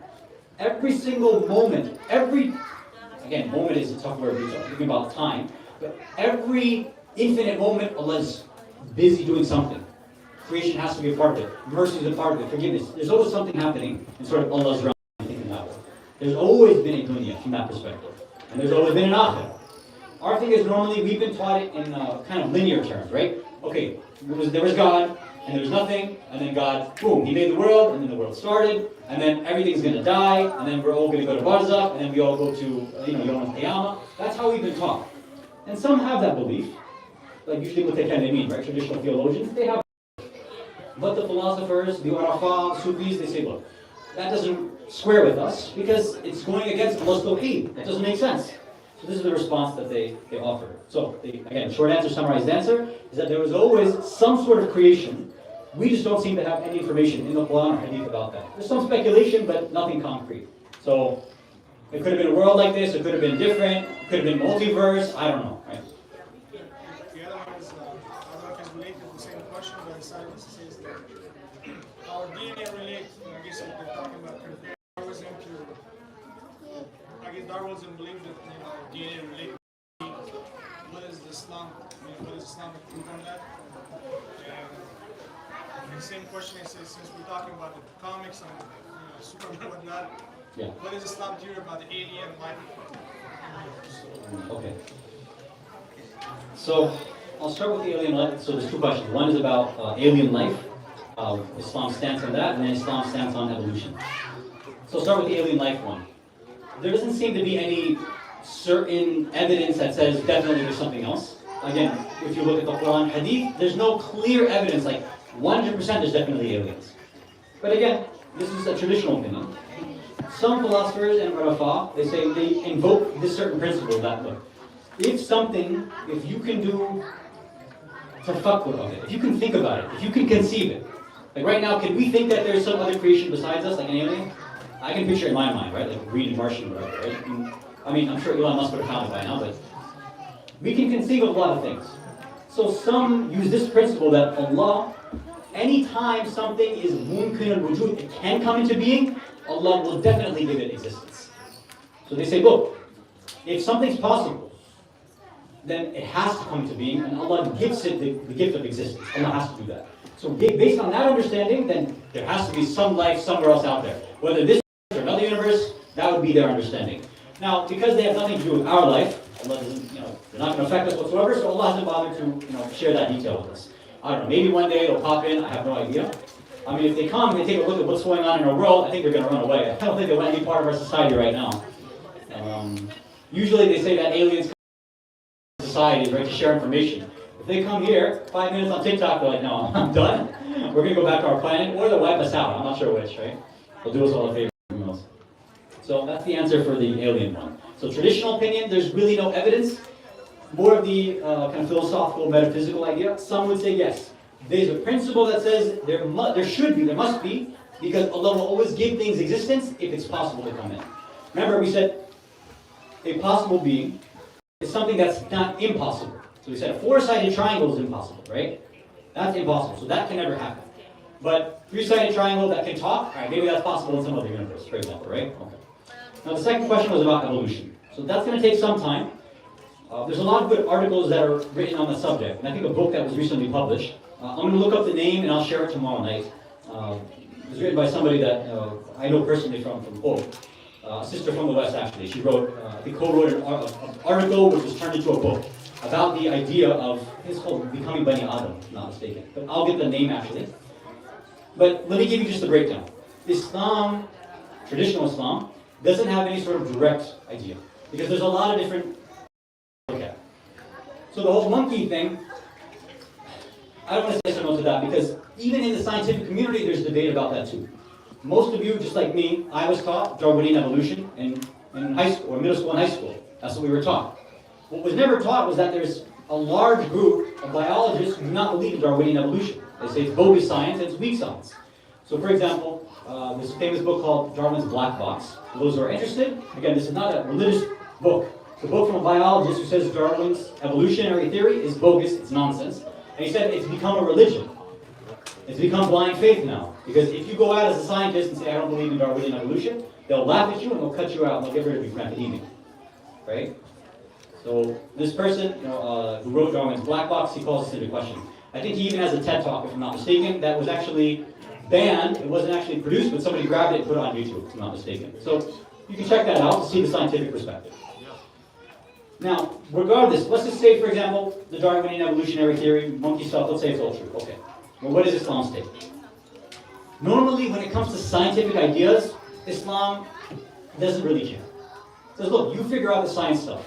Speaker 1: Every single moment, again, moment is a tough word, we're talking about time, but every infinite moment, Allah is busy doing something. Creation has to be a part of it. Mercy is a part of it. Forgiveness. There's always something happening in sort of Allah's realm, thinking that way. There's always been a dunya from that perspective. And there's always been an akhirah. Our thing is normally we've been taught it in kind of linear terms, right? Okay, there was God, and there was nothing, and then God, boom, He made the world, and then the world started, and then everything's going to die, and then we're all going to go to Barzakh, and then we all go to, Yawm al-Qiyamah. That's how we've been taught. And some have that belief, like usually what they kind of mean, right? Traditional theologians, they have. But the philosophers, the Arafa, Sufis, they say, look, that doesn't square with us, because it's going against Allah's Tawheed. That doesn't make sense. So this is the response that they offer. So, again, short answer, summarized answer, is that there was always some sort of creation. We just don't seem to have any information in the Quran or Hadith about that. There's some speculation, but nothing concrete. So, it could have been a world like this, it could have been different, it could have been multiverse, I don't know, right?
Speaker 3: The other one is, I don't know if it's related to the same question, but inside it says that our DNA relates, I guess if they're talking about comparing Darwinism to, I guess Darwinism believes that, DNA relates. What is Islam? What is Islamic proof on that? And the same question is, since we're talking about the comics and Superman and whatnot, what is Islam theory about the alien life?
Speaker 1: Okay. So I'll start with the alien life. So there's two questions. One is about alien life, Islam's stance on that, and then Islam's stance on evolution. So I'll start with the alien life one. There doesn't seem to be any certain evidence that says definitely there's something else. Again, if you look at the Quran, Hadith, there's no clear evidence like 100% there's definitely aliens. But again, this is a traditional opinion. Some philosophers and Rafa, they invoke this certain principle that look, if you can do tafakkur of it, if you can think about it, if you can conceive it. Like right now, can we think that there's some other creation besides us, like an alien? I can picture it in my mind, right? Like Reed and Martian, right? I mean, I'm sure Elon Musk would have found it by now, but we can conceive of a lot of things. So some use this principle that Allah, anytime something is mumkin al-wujud, it can come into being, Allah will definitely give it existence. So they say, look, if something's possible, then it has to come into being, and Allah gives it the gift of existence. Allah has to do that. So based on that understanding, then there has to be some life somewhere else out there. Whether this or another universe, that would be their understanding. Now, because they have nothing to do with our life, Allah doesn't, they're not going to affect us whatsoever, so Allah hasn't bothered to, share that detail with us. I don't know, maybe one day it'll pop in, I have no idea. I mean, if they come and they take a look at what's going on in our world, I think they're going to run away. I don't think they want any part of our society right now. Usually they say that aliens come to society, right, to share information. If they come here, 5 minutes on TikTok, they're like, no, I'm done. We're going to go back to our planet, or they'll wipe us out. I'm not sure which, right? They'll do us all a favor. Who knows? So that's the answer for the alien one. So traditional opinion, there's really no evidence. More of the kind of philosophical, metaphysical idea. Some would say yes. There's a principle that says there must be, because Allah will always give things existence if it's possible to come in. Remember, we said a possible being is something that's not impossible. So we said a four-sided triangle is impossible, right? That's impossible, so that can never happen. But three-sided triangle that can talk, all right, maybe that's possible in some other universe, for example, right? Okay. Now the second question was about evolution. So that's going to take some time. There's a lot of good articles that are written on the subject, and I think a book that was recently published. I'm going to look up the name and I'll share it tomorrow night. It was written by somebody that I know personally from Qom. A sister from the West, actually. She wrote, I think, co-wrote an article which was turned into a book about the idea of, I think it's called Becoming Bani Adam, if I'm not mistaken. But I'll get the name actually. But let me give you just the breakdown. Islam, traditional Islam, doesn't have any sort of direct idea. Because there's a lot of different look at. So the whole monkey thing, I don't want to say yes or no to that, because even in the scientific community, there's debate about that too. Most of you, just like me, I was taught Darwinian evolution in high school, or middle school and high school. That's what we were taught. What was never taught was that there's a large group of biologists who do not believe in Darwinian evolution. They say it's bogus science and it's weak science. So for example, there's a famous book called Darwin's Black Box. For those who are interested, again, this is not a religious book. It's a book from a biologist who says Darwin's evolutionary theory is bogus, it's nonsense. And he said it's become a religion. It's become blind faith now. Because if you go out as a scientist and say, I don't believe in Darwinian evolution, they'll laugh at you and they'll cut you out and they'll get rid of you from academia. Right? So this person who wrote Darwin's Black Box, he calls this into question. I think he even has a TED Talk, if I'm not mistaken, that was actually banned. It wasn't actually produced, but somebody grabbed it and put it on YouTube, if I'm not mistaken. So you can check that out to see the scientific perspective. Now, regardless, let's just say, for example, the Darwinian evolutionary theory, monkey stuff, let's say it's all true. Okay. Well, what is Islam's take? Normally, when it comes to scientific ideas, Islam doesn't really care. It says, look, you figure out the science stuff.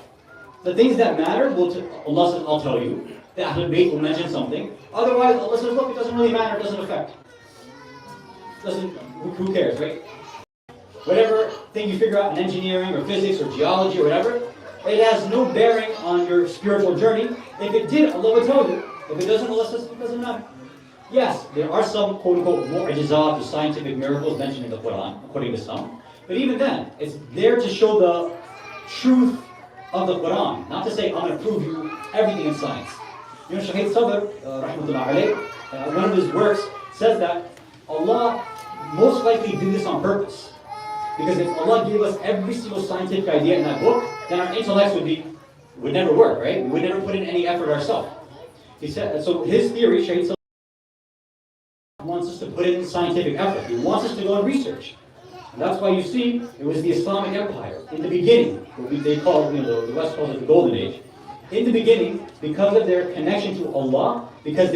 Speaker 1: The things that matter, Allah says, I'll tell you. The Ahlul Bayt will mention something. Otherwise, Allah says, look, it doesn't really matter, it doesn't affect. Who cares, right? Whatever thing you figure out in engineering or physics or geology or whatever, it has no bearing on your spiritual journey. If it did, Allah would tell you. If it doesn't, Allah says, it doesn't matter. Yes, there are some quote-unquote mu'jizat or scientific miracles mentioned in the Quran, according to some. But even then, it's there to show the truth of the Quran, not to say, I'm going to prove you everything in science. You know, Sayyid Sadr, rahmatullah alayh, one of his works says that Allah most likely did this on purpose. Because if Allah gave us every single scientific idea in that book, then our intellects would never work, right? We would never put in any effort ourselves. He said, so his theory, Sayyid Sadr, wants us to put in scientific effort. He wants us to go and research. And that's why you see, it was the Islamic Empire. In the beginning, what they call, the West calls it the Golden Age. In the beginning, because of their connection to Allah, because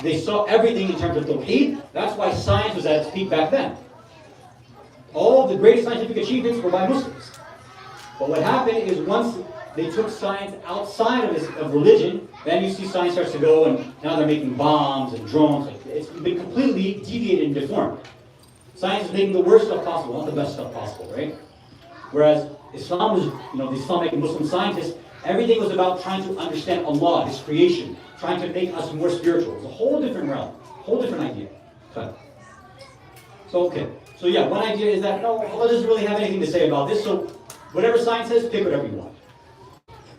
Speaker 1: they saw everything in terms of Tawheed, that's why science was at its peak back then. All the greatest scientific achievements were by Muslims. But what happened is once they took science outside of religion, then you see science starts to go, and now they're making bombs and drones. It's been completely deviated and deformed. Science is making the worst stuff possible, not the best stuff possible, right? Whereas Islam was, the Islamic and Muslim scientists, everything was about trying to understand Allah, His creation, trying to make us more spiritual. It's a whole different realm, whole different idea. Okay. So yeah, one idea is that, no, Allah doesn't really have anything to say about this, so whatever science says, pick whatever you want.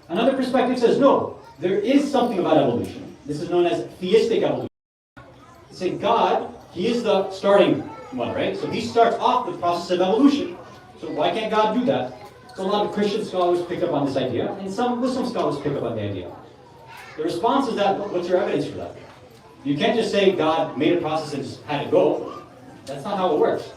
Speaker 1: Another perspective says, no, there is something about evolution. This is known as theistic evolution. It's saying God, He is the starting one, right? So He starts off the process of evolution. So why can't God do that? So a lot of Christian scholars picked up on this idea, and some Muslim scholars picked up on the idea. The response is that, what's your evidence for that? You can't just say God made a process and just had it go. That's not how it works.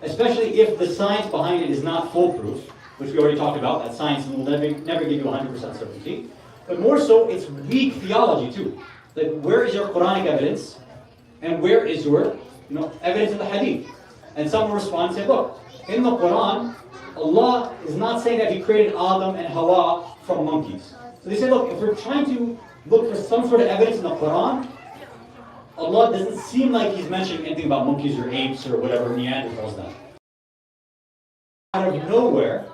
Speaker 1: Especially if the science behind it is not foolproof, which we already talked about, that science will never give you 100% certainty. But more so, it's weak theology too. Like, where is your Quranic evidence? And where is your evidence in the Hadith? And some will respond and say, look, in the Quran, Allah is not saying that He created Adam and Hawa from monkeys. So they say, look, if we're trying to look for some sort of evidence in the Quran, Allah doesn't seem like He's mentioning anything about monkeys or apes or whatever Neanderthals done. Out of nowhere,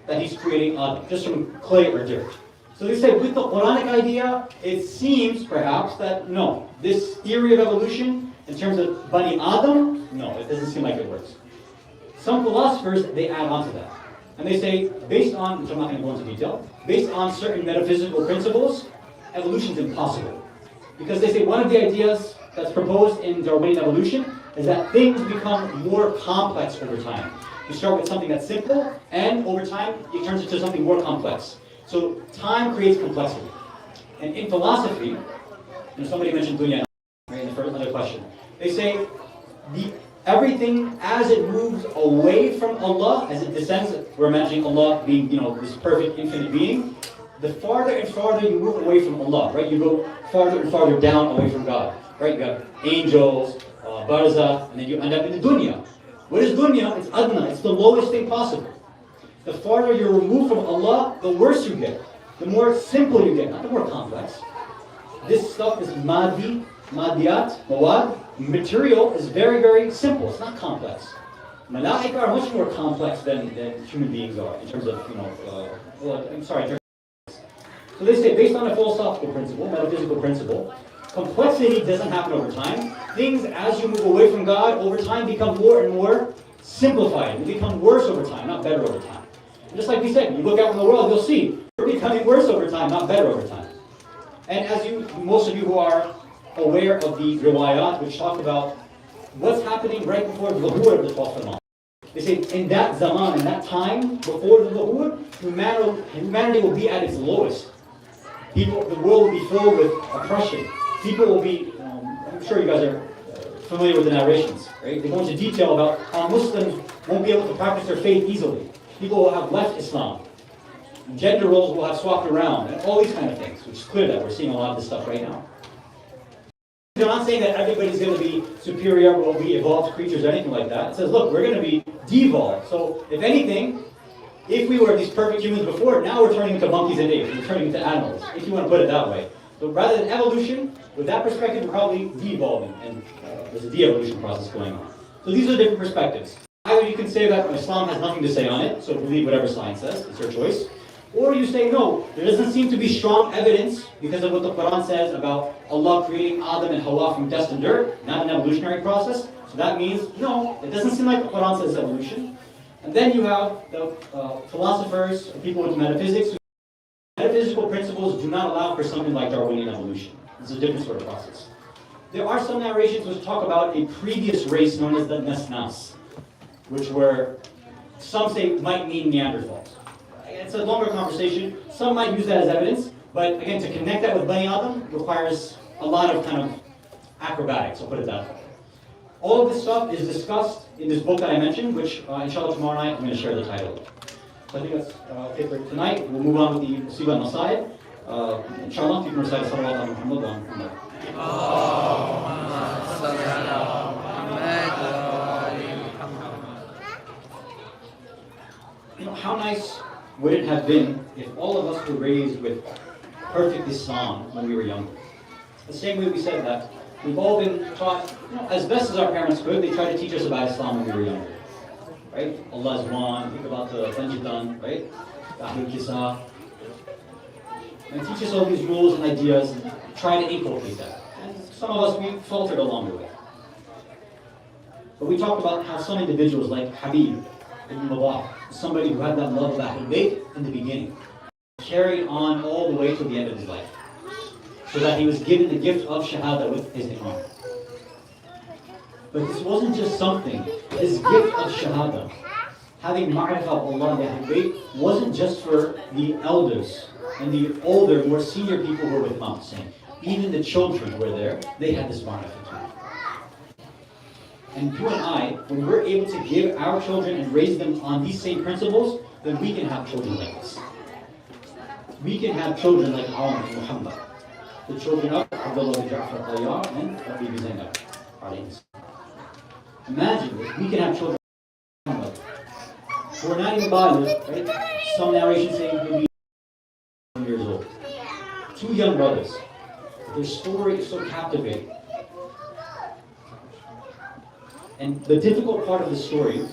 Speaker 1: that He's creating Adam, just from clay or dirt. So they say, with the Quranic idea, it seems perhaps that no, this theory of evolution, in terms of Bani Adam, no, it doesn't seem like it works. Some philosophers, they add on to that. And they say, based on, which I'm not going to go into detail, based on certain metaphysical principles, evolution is impossible. Because they say one of the ideas that's proposed in Darwinian evolution is that things become more complex over time. You start with something that's simple, and over time, it turns into something more complex. So time creates complexity. And in philosophy, somebody mentioned dunya, right, in the first other question. They say everything as it moves away from Allah, as it descends, we're imagining Allah being, this perfect infinite being. The farther and farther you move away from Allah, right? You go farther and farther down away from God, right? You have angels, barzakh, and then you end up in the dunya. What is dunya? It's adna. It's the lowest thing possible. The farther you're removed from Allah, the worse you get. The more simple you get, not the more complex. This stuff is madiyat, mawad. Material is very, very simple. It's not complex. Malaika are much more complex than human beings are in terms of, So they say, based on a philosophical principle, metaphysical principle, complexity doesn't happen over time. Things, as you move away from God, over time become more and more simplified. They become worse over time, not better over time. And just like we said, you look out in the world, you'll see we're becoming worse over time, not better over time. And as most of you who are aware of the riwayat, which talk about what's happening right before the zuhur of the Prophet Muhammad. They say in that zaman, in that time, before the zuhur, humanity will be at its lowest. The world will be filled with oppression. People will be, I'm sure you guys are familiar with the narrations, right? They go into detail about how Muslims won't be able to practice their faith easily. People will have left Islam. Gender roles will have swapped around, and all these kind of things, which is clear that we're seeing a lot of this stuff right now. They're not saying that everybody's going to be superior or be evolved creatures or anything like that. It says, look, we're going to be devolved. So, if anything, if we were these perfect humans before, now we're turning into monkeys and apes. We're turning into animals, if you want to put it that way. So rather than evolution, with that perspective, we're probably de-evolving, and there's a de-evolution process going on. So these are different perspectives. Either you can say that Islam has nothing to say on it, so believe whatever science says, it's your choice. Or you say, no, there doesn't seem to be strong evidence because of what the Quran says about Allah creating Adam and Hawa from dust and dirt, not an evolutionary process. So that means, no, it doesn't seem like the Quran says evolution. And then you have the philosophers, people with metaphysics. Metaphysical principles do not allow for something like Darwinian evolution. It's a different sort of process. There are some narrations which talk about a previous race known as the Nasnas, which were, some say might mean Neanderthals. It's a longer conversation. Some might use that as evidence, but again, to connect that with Bani Adam requires a lot of kind of acrobatics, I'll put it that way. All of this stuff is discussed in this book that I mentioned, which inshallah tomorrow night I'm going to share the title of. So I think that's it for tonight. We'll move on with the Musiba and Masa'id. Inshallah, you can recite Salawat ala Muhammad wa Muhammad. How nice would it have been if all of us were raised with perfect Islam when we were younger? The same way we said that, we've all been taught, as best as our parents could, they tried to teach us about Islam when we were younger. Right? Allah is one, think about the Panjitan, right? Ahlul Kisa. And teach us all these rules and ideas and try to inculcate that. And some of us, we faltered along the way. But we talked about how some individuals like Habib ibn Mubah, somebody who had that love of Ahlul Bayt in the beginning, carried on all the way to the end of his life. So that he was given the gift of Shahada with his Imam. But this wasn't just something. His gift of Shahada having ma'rifah of Allah and the Ahlul Bayt wasn't just for the elders and the older, more senior people who were with Imam Hussein. Even the children who were there, they had this ma'rifah too. And you and I, when we're able to give our children and raise them on these same principles, then we can have children like this. We can have children like Umar and Muhammad, the children of Abdullah bin Ja'far al-Tayyar and Bibi Zainab. Imagine if we can have children like Muhammad, who are not even baligh, right? Some narrations say maybe 1 years old. Two young brothers. Their story is so captivating. And the difficult part of the story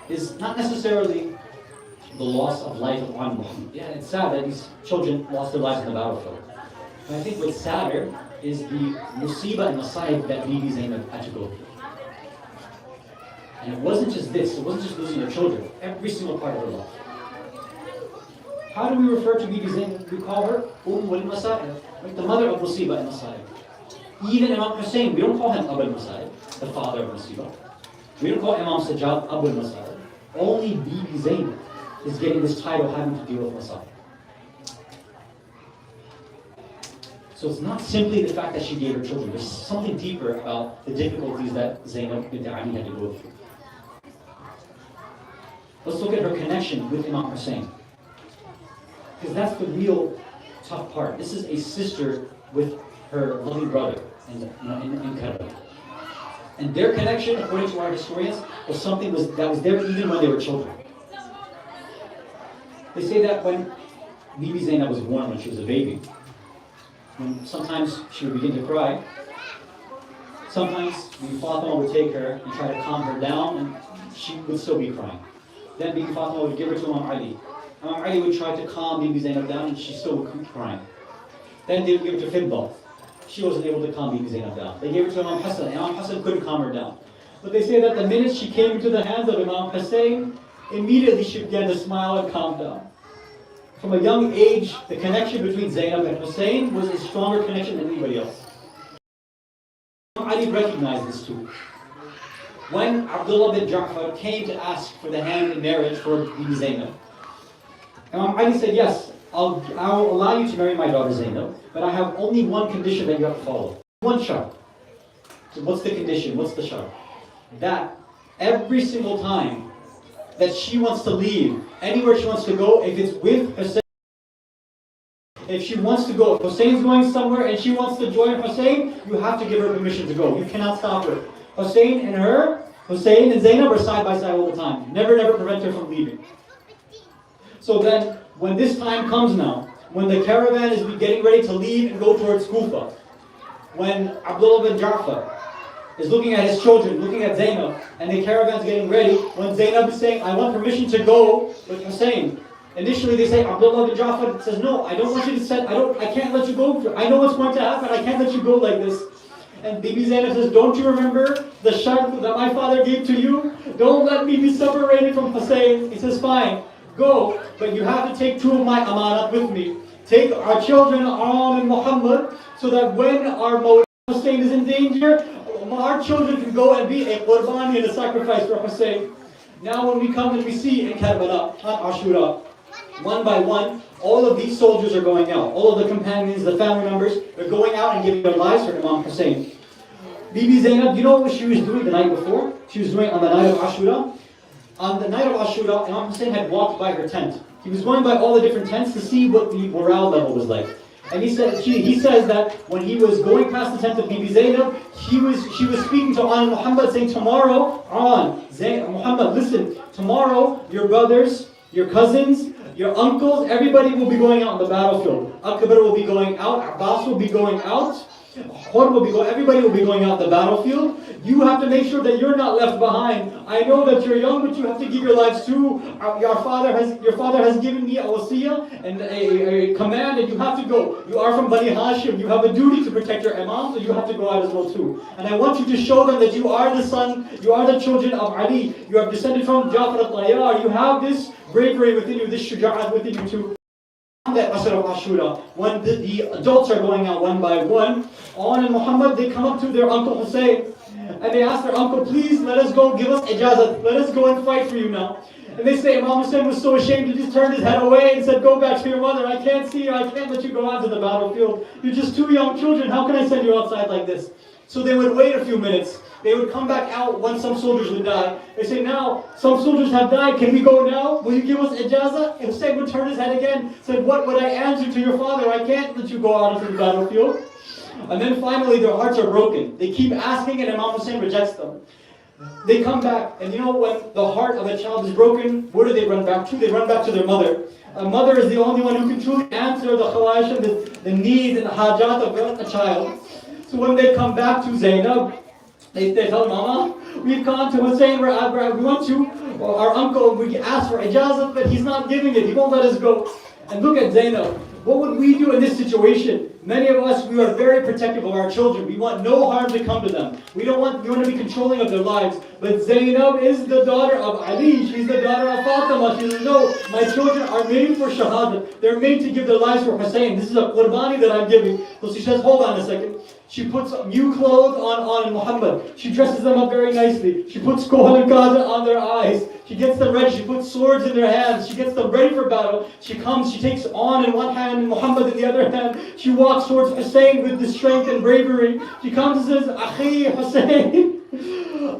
Speaker 1: is not necessarily the loss of life of Muhammad. Yeah, it's sad that these children lost their lives in the battlefield. But I think what's sadder is the musibah and masa'ib that Bibi Zainab had to go through. And it wasn't just this, it wasn't just losing her children, every single part of her life. How do we refer to Bibi Zainab? We call her al-Masa'ib, like the mother of musibah and masa'ib. Even Imam Hussein, we don't call him Abu al-Masa'ib, the father of musibah. We don't call Imam Sajjad Abu al-Masa'ib. Only Bibi Zainab is getting this title having to deal with masa'ib. So it's not simply the fact that she gave her children. There's something deeper about the difficulties that Zainab bint Ali had to go through. Let's look at her connection with Imam Hussein. Because that's the real tough part. This is a sister with her loving brother in Karbala. And their connection, according to our historians, was something that was there even when they were children. They say that when Bibi Zainab was born, when she was a baby, when sometimes she would begin to cry, sometimes Bibi Fatima would take her and try to calm her down, and she would still be crying. Then Bibi Fatima would give her to Imam Ali. Imam Ali would try to calm Bibi Zainab down, and she still would keep crying. Then they would give her to Fidda. She wasn't able to calm Bibi Zainab down. They gave her to Imam Hassan. Imam Hassan couldn't calm her down. But they say that the minute she came into the hands of Imam Hussein, immediately she began to smile and calm down. From a young age, the connection between Zainab and Hussein was a stronger connection than anybody else. Imam Ali recognized this too. When Abdullah bin Ja'far came to ask for the hand in marriage for Bibi Zainab, Imam Ali said, yes, I'll allow you to marry my daughter Zainab, but I have only one condition that you have to follow. One shart. So what's the condition? What's the shart? That every single time that she wants to leave, anywhere she wants to go, if it's with Hussein, if she wants to go, if Hussein's going somewhere and she wants to join Hussein, you have to give her permission to go. You cannot stop her. Hussein and Zainab are side by side all the time. Never prevent her from leaving. So then, when this time comes now, when the caravan is getting ready to leave and go towards Kufa, when Abdullah bin Ja'far is looking at his children, looking at Zainab, and the caravan's getting ready, when Zainab is saying, I want permission to go with Hussein, initially they say, Abdullah bin Ja'far says, no, I don't want you to send, I can't let you go. I know what's going to happen, I can't let you go like this. And Bibi Zainab says, don't you remember the shart that my father gave to you? Don't let me be separated from Hussein. He says, fine, go, but you have to take two of my amanat with me. Take our children, Aram and Muhammad, so that when our Mawla Hussein is in danger, our children can go and be a qurbani and a sacrifice for Hussein. Now when we come and we see in Karbala, on Ashura, one by one, all of these soldiers are going out. All of the companions, the family members, are going out and giving their lives for Imam Hussein. Bibi Zainab, you know what she was doing the night before? She was doing on the night of Ashura. On the night of Ashura, Imam Hussein had walked by her tent. He was going by all the different tents to see what the morale level was like. And he says that when he was going past the tent of Bibi Zainab, she was speaking to An Muhammad, saying, tomorrow, Muhammad, listen, tomorrow your brothers, your cousins, your uncles, everybody will be going out on the battlefield. Akbar will be going out, Abbas will be going out, everybody will be going out on the battlefield. You have to make sure that you're not left behind. I know that you're young, but you have to give your lives too. Your father has given me a wasiyah and a command, and you have to go. You are from Bani Hashim. You have a duty to protect your imam, so you have to go out as well too. And I want you to show them that you are the children of Ali. You are descended from Ja'far al-Tayyar. You have this bravery within you, this shuja'at within you too. On that Asr of Ashura, when the adults are going out one by one, Awan and Muhammad, they come up to their uncle Hussein, and they ask their uncle, please let us go, give us ijazat, let us go and fight for you now. And And they say Imam Hussein was so ashamed he just turned his head away and said, go back to your mother. I can't see you. I can't let you go out to the battlefield. You're just two young children. How can I send you outside like this? So they would wait a few minutes. They would come back out when some soldiers would die. They say, now, some soldiers have died. Can we go now? Will you give us ijazah? And Hussein would turn his head again. Said, what would I answer to your father? I can't let you go out into the battlefield. And then finally, their hearts are broken. They keep asking and Imam Hussein rejects them. They come back, and you know when the heart of a child is broken, where do they run back to? They run back to their mother. A mother is the only one who can truly answer the khawaish and the needs and the hajat of a child. So when they come back to Zainab, they tell Mama, we've gone to Hussein, we want to, our uncle, we asked for ijazah, but he's not giving it, he won't let us go. And look at Zainab. What would we do in this situation? Many of us, we are very protective of our children. We want no harm to come to them. We want to be controlling of their lives. But Zainab is the daughter of Ali. She's the daughter of Fatima. She says, no, my children are made for shahada. They're made to give their lives for Hussein. This is a qurbani that I'm giving. So she says, hold on a second. She puts new clothes on Muhammad. She dresses them up very nicely. She puts kohal and kaza on their eyes. She gets them ready. She puts swords in their hands. She gets them ready for battle. She comes. She takes on in one hand and Muhammad in the other hand. She walks towards Hussein with the strength and bravery. She comes and says, Akhi Hussein,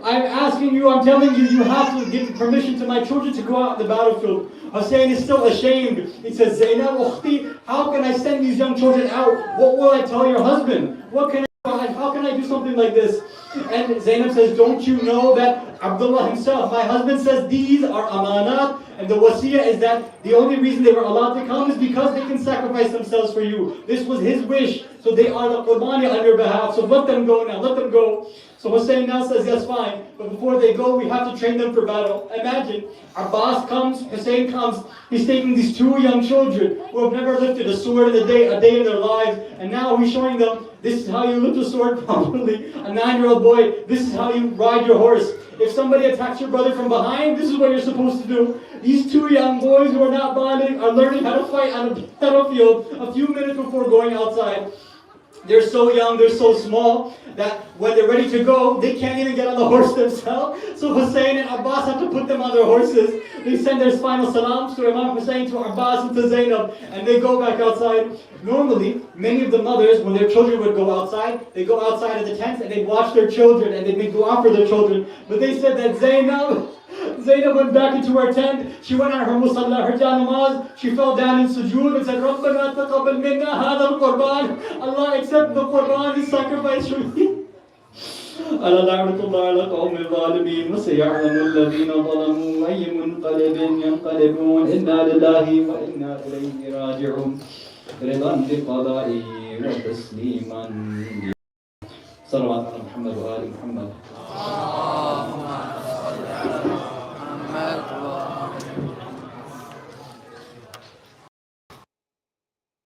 Speaker 1: I'm asking you, I'm telling you, you have to give permission to my children to go out in the battlefield. Hussein is still ashamed. He says, Zainab, ukhti, how can I send these young children out? What will I tell your husband? How can I do something like this? And Zainab says, don't you know that Abdullah himself, my husband says these are amanat, and the wasiyah is that the only reason they were allowed to come is because they can sacrifice themselves for you. This was his wish, so they are the qurbani on your behalf. So let them go now, let them go. So Hussein now says, yes, fine, but before they go, we have to train them for battle. Imagine, Abbas comes, Hussein comes, he's taking these two young children who have never lifted a sword in a day in their lives, and now he's showing them, this is how you lift a sword properly. A 9-year-old boy, this is how you ride your horse. If somebody attacks your brother from behind, this is what you're supposed to do. These two young boys who are not baligh are learning how to fight on a battlefield a few minutes before going outside. They're so young, they're so small, that when they're ready to go, they can't even get on the horse themselves. So Hussein and Abbas have to put them on their horses. They send their final salams to Imam Hussein, to Abbas, and to Zainab, and they go back outside. Normally, many of the mothers, when their children would go outside, they go outside of the tents and they'd watch their children and they'd make dua for their children. But they said that Zainab went back into her tent. She went on her musalla, her janamaz. She fell down in sujood and said, Rabbana taqabbal minna hadha al-qurban. Allah accept the qurban, this sacrifice from me. ألا لعنة الله على قوم الظالمين وسيعلم الذين ظلموا أي منقلب ينقلبون إنا لله وإنا إليه راجعون رضا بقضائه وتسليما صلوات على محمد وآل محمد